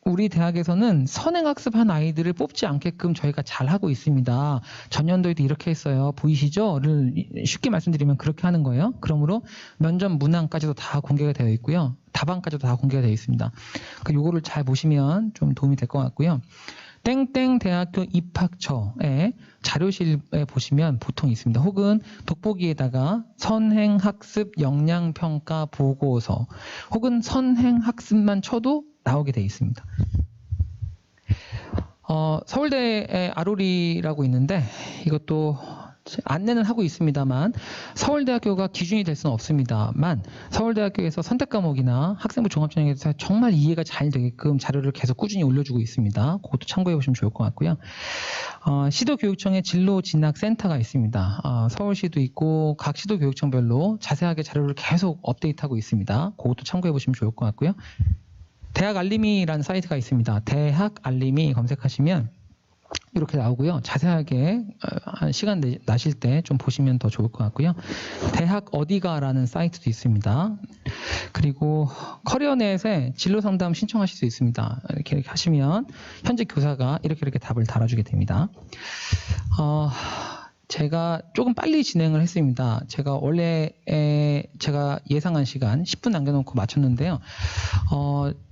우리 대학에서는 선행학습한 아이들을 뽑지 않게끔 저희가 잘 하고 있습니다. 전년도에도 이렇게 했어요. 보이시죠?를 쉽게 말씀드리면 그렇게 하는 거예요. 그러므로 면접 문항까지도 다 공개가 되어 있고요. 답안까지도 다 공개가 되어 있습니다. 요거를 잘 보시면 좀 도움이 될 것 같고요. 땡땡 대학교 입학처에 자료실에 보시면 보통 있습니다. 혹은 돋보기에다가 선행학습 역량평가 보고서 혹은 선행학습만 쳐도 나오게 되어 있습니다. 서울대에 아로리라고 있는데 이것도 안내는 하고 있습니다만 서울대학교가 기준이 될 수는 없습니다만 서울대학교에서 선택 과목이나 학생부 종합전형에서 정말 이해가 잘 되게끔 자료를 계속 꾸준히 올려주고 있습니다. 그것도 참고해 보시면 좋을 것 같고요. 시도교육청에 진로진학센터가 있습니다. 서울시도 있고 각 시도교육청별로 자세하게 자료를 계속 업데이트하고 있습니다. 그것도 참고해 보시면 좋을 것 같고요. 대학 알림이라는 사이트가 있습니다. 대학 알림이 검색하시면 이렇게 나오고요. 자세하게 시간 나실 때 좀 보시면 더 좋을 것 같고요. 대학 어디가라는 사이트도 있습니다. 그리고 커리어넷에 진로 상담 신청하실 수 있습니다. 이렇게 하시면 현재 교사가 이렇게 답을 달아주게 됩니다. 제가 조금 빨리 진행을 했습니다. 제가 제가 예상한 시간 10분 남겨놓고 마쳤는데요.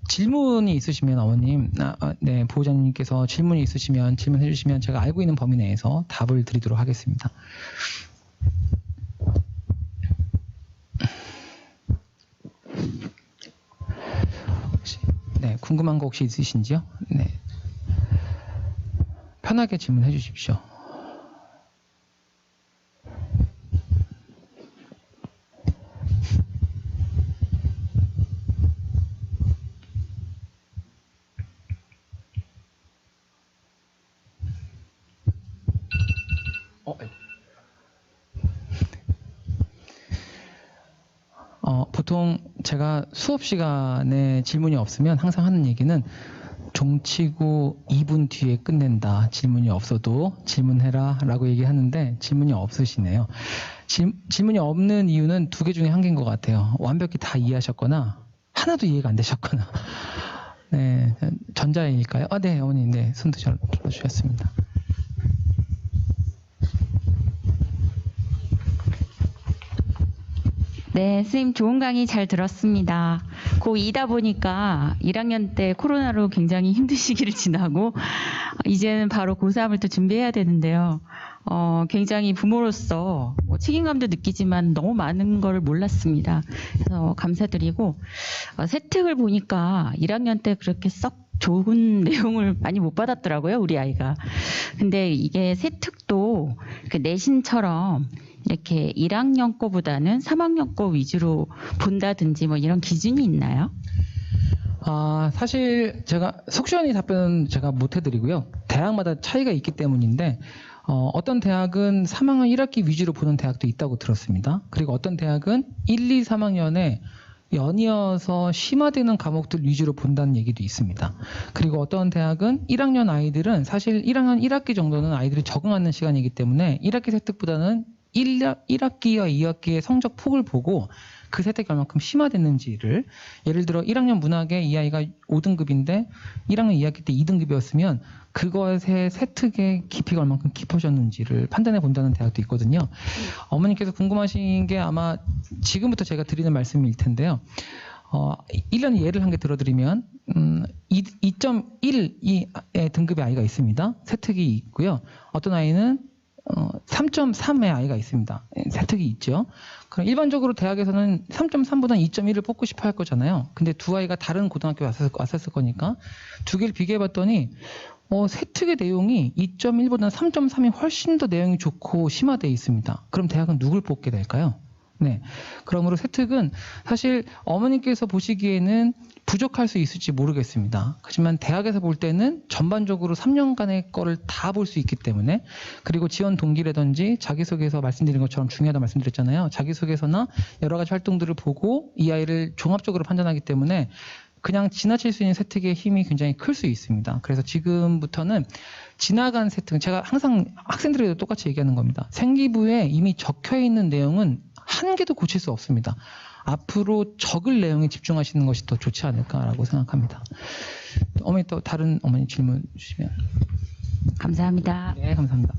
질문이 있으시면 어머님, 네, 보호자님께서 질문이 있으시면 질문해 주시면 제가 알고 있는 범위 내에서 답을 드리도록 하겠습니다. 네, 궁금한 거 혹시 있으신지요? 네, 편하게 질문해 주십시오. 보통 제가 수업 시간에 질문이 없으면 항상 하는 얘기는 종치고 2분 뒤에 끝낸다. 질문이 없어도 질문해라 라고 얘기하는데 질문이 없으시네요. 질문이 없는 이유는 두 개 중에 한 개인 것 같아요. 완벽히 다 이해하셨거나 하나도 이해가 안 되셨거나. 네, 전자일까요? 네, 어머니, 네, 손 들어주셨습니다. 네, 선생님 좋은 강의 잘 들었습니다. 고2다 보니까 1학년 때 코로나로 굉장히 힘든 시기를 지나고 이제는 바로 고3을 또 준비해야 되는데요. 굉장히 부모로서 책임감도 느끼지만 너무 많은 걸 몰랐습니다. 그래서 감사드리고 세특을 보니까 1학년 때 그렇게 썩 좋은 내용을 많이 못 받았더라고요, 우리 아이가. 근데 이게 세특도 내신처럼 이렇게 1학년 거보다는 3학년 거 위주로 본다든지 뭐 이런 기준이 있나요? 사실 제가 속 시원히 답변은 제가 못 해드리고요. 대학마다 차이가 있기 때문인데 어떤 대학은 3학년 1학기 위주로 보는 대학도 있다고 들었습니다. 그리고 어떤 대학은 1, 2, 3학년에 연이어서 심화되는 과목들 위주로 본다는 얘기도 있습니다. 그리고 어떤 대학은 1학년 아이들은 사실 1학년 1학기 정도는 아이들이 적응하는 시간이기 때문에 1학기 세특보다는 1학기와 2학기의 성적 폭을 보고 그 세특이 얼만큼 심화됐는지를 예를 들어 1학년 문학에 이 아이가 5등급인데 1학년 2학기 때 2등급이었으면 그것의 세특의 깊이가 얼만큼 깊어졌는지를 판단해 본다는 대학도 있거든요. 어머니께서 궁금하신 게 아마 지금부터 제가 드리는 말씀일 텐데요. 1년 예를 한 개 들어드리면 2.1의 등급의 아이가 있습니다. 세특이 있고요. 어떤 아이는 3.3의 아이가 있습니다. 세특이 있죠. 그럼 일반적으로 대학에서는 3.3보다는 2.1을 뽑고 싶어 할 거잖아요. 근데 두 아이가 다른 고등학교에 왔었을 거니까 두 개를 비교해 봤더니 세특의 내용이 2.1보다는 3.3이 훨씬 더 내용이 좋고 심화되어 있습니다. 그럼 대학은 누굴 뽑게 될까요? 네. 그러므로 세특은 사실 어머님께서 보시기에는 부족할 수 있을지 모르겠습니다. 하지만 대학에서 볼 때는 전반적으로 3년간의 거를 다 볼 수 있기 때문에, 그리고 지원 동기라든지 자기소개서 말씀드린 것처럼 중요하다 말씀드렸잖아요. 자기소개서나 여러 가지 활동들을 보고 이 아이를 종합적으로 판단하기 때문에 그냥 지나칠 수 있는 세특의 힘이 굉장히 클 수 있습니다. 그래서 지금부터는 지나간 세특, 제가 항상 학생들에게도 똑같이 얘기하는 겁니다. 생기부에 이미 적혀 있는 내용은 한 개도 고칠 수 없습니다. 앞으로 적을 내용에 집중하시는 것이 더 좋지 않을까라고 생각합니다. 어머니 또 다른 어머니 질문 주시면. 감사합니다. 네, 감사합니다.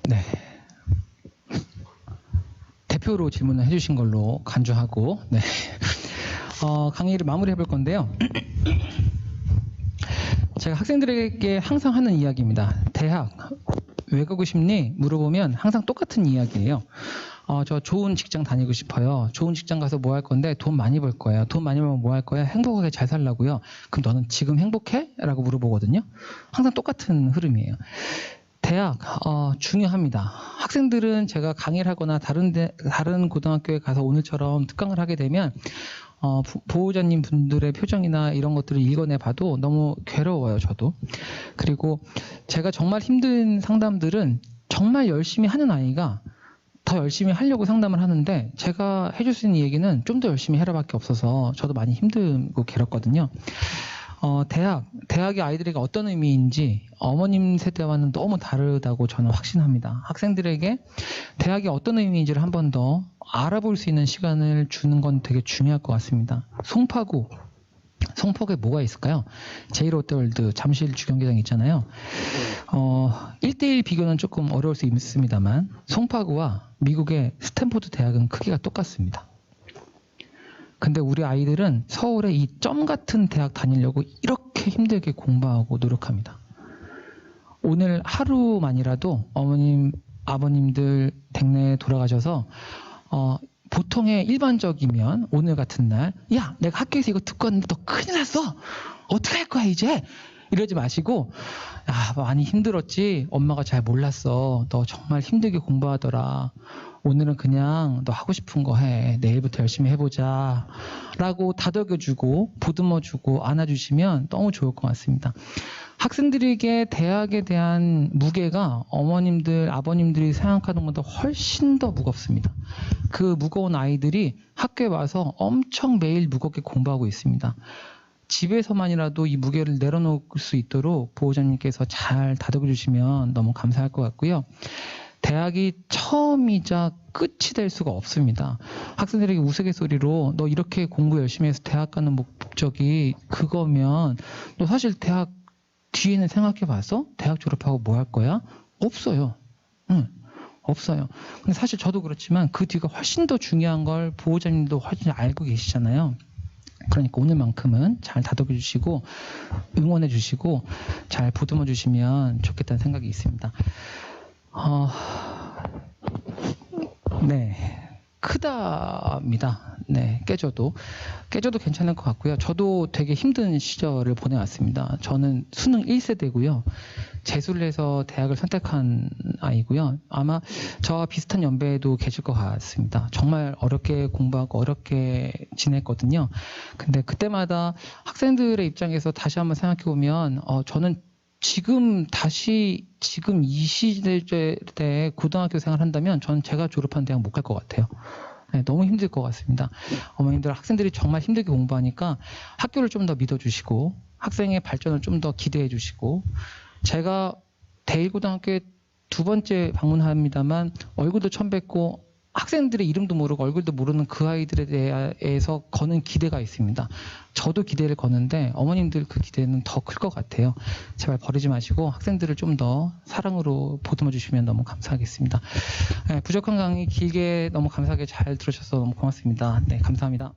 네. 대표로 질문을 해주신 걸로 간주하고, 네. 강의를 마무리해 볼 건데요. 제가 학생들에게 항상 하는 이야기입니다. 대학 왜 가고 싶니? 물어보면 항상 똑같은 이야기예요. 저 좋은 직장 다니고 싶어요. 좋은 직장 가서 뭐 할 건데 돈 많이 벌 거예요. 돈 많이 벌면 뭐 할 거야? 행복하게 잘 살라고요. 그럼 너는 지금 행복해? 라고 물어보거든요. 항상 똑같은 흐름이에요. 대학 중요합니다. 학생들은 제가 강의를 하거나 다른 고등학교에 가서 오늘처럼 특강을 하게 되면 보호자님 분들의 표정이나 이런 것들을 읽어내 봐도 너무 괴로워요, 저도. 그리고 제가 정말 힘든 상담들은 정말 열심히 하는 아이가 더 열심히 하려고 상담을 하는데, 제가 해줄 수 있는 얘기는 좀 더 열심히 해라밖에 없어서 저도 많이 힘들고 괴롭거든요. 대학이 아이들에게 어떤 의미인지 어머님 세대와는 너무 다르다고 저는 확신합니다. 학생들에게 대학이 어떤 의미인지를 한 번 더 알아볼 수 있는 시간을 주는 건 되게 중요할 것 같습니다. 송파구에 뭐가 있을까요? 제이롯데월드 잠실 주경기장 있잖아요. 1대1 비교는 조금 어려울 수 있습니다만 송파구와 미국의 스탠포드 대학은 크기가 똑같습니다. 근데 우리 아이들은 서울에 이 점 같은 대학 다니려고 이렇게 힘들게 공부하고 노력합니다. 오늘 하루만이라도 어머님, 아버님들 댁내에 돌아가셔서 보통의 일반적이면 오늘 같은 날, 야, 내가 학교에서 이거 듣고 왔는데 너 큰일 났어. 어떻게 할 거야 이제? 이러지 마시고, 야, 많이 힘들었지. 엄마가 잘 몰랐어. 너 정말 힘들게 공부하더라. 오늘은 그냥 너 하고 싶은 거 해. 내일부터 열심히 해보자. 라고 다독여주고 보듬어주고 안아주시면 너무 좋을 것 같습니다. 학생들에게 대학에 대한 무게가 어머님들, 아버님들이 생각하는 것보다 훨씬 더 무겁습니다. 그 무거운 아이들이 학교에 와서 엄청 매일 무겁게 공부하고 있습니다. 집에서만이라도 이 무게를 내려놓을 수 있도록 보호자님께서 잘 다독여 주시면 너무 감사할 것 같고요. 대학이 처음이자 끝이 될 수가 없습니다. 학생들에게 우스갯소리로 너 이렇게 공부 열심히 해서 대학 가는 목적이 그거면 너 사실 대학 뒤에는 생각해 봤어? 대학 졸업하고 뭐 할 거야? 없어요. 응, 없어요. 근데 사실 저도 그렇지만 그 뒤가 훨씬 더 중요한 걸 보호자님도 훨씬 알고 계시잖아요. 그러니까 오늘만큼은 잘 다독여 주시고 응원해 주시고 잘 보듬어 주시면 좋겠다는 생각이 있습니다. 네, 크답니다. 네, 깨져도 괜찮을 것 같고요. 저도 되게 힘든 시절을 보내왔습니다. 저는 수능 1세대고요. 재수를 해서 대학을 선택한 아이고요. 아마 저와 비슷한 연배에도 계실 것 같습니다. 정말 어렵게 공부하고 어렵게 지냈거든요. 근데 그때마다 학생들의 입장에서 다시 한번 생각해 보면 저는 지금 이 시대에 고등학교 생활 한다면 전 제가 졸업한 대학 못 갈 것 같아요. 네, 너무 힘들 것 같습니다. 어머님들, 학생들이 정말 힘들게 공부하니까 학교를 좀 더 믿어주시고 학생의 발전을 좀 더 기대해 주시고, 제가 대일고등학교에 2번째 방문합니다만 얼굴도 처음 뵙고 학생들의 이름도 모르고 얼굴도 모르는 그 아이들에 대해서 거는 기대가 있습니다. 저도 기대를 거는데 어머님들 그 기대는 더 클 것 같아요. 제발 버리지 마시고 학생들을 좀 더 사랑으로 보듬어 주시면 너무 감사하겠습니다. 네, 부족한 강의 길게 너무 감사하게 잘 들으셔서 너무 고맙습니다. 네, 감사합니다.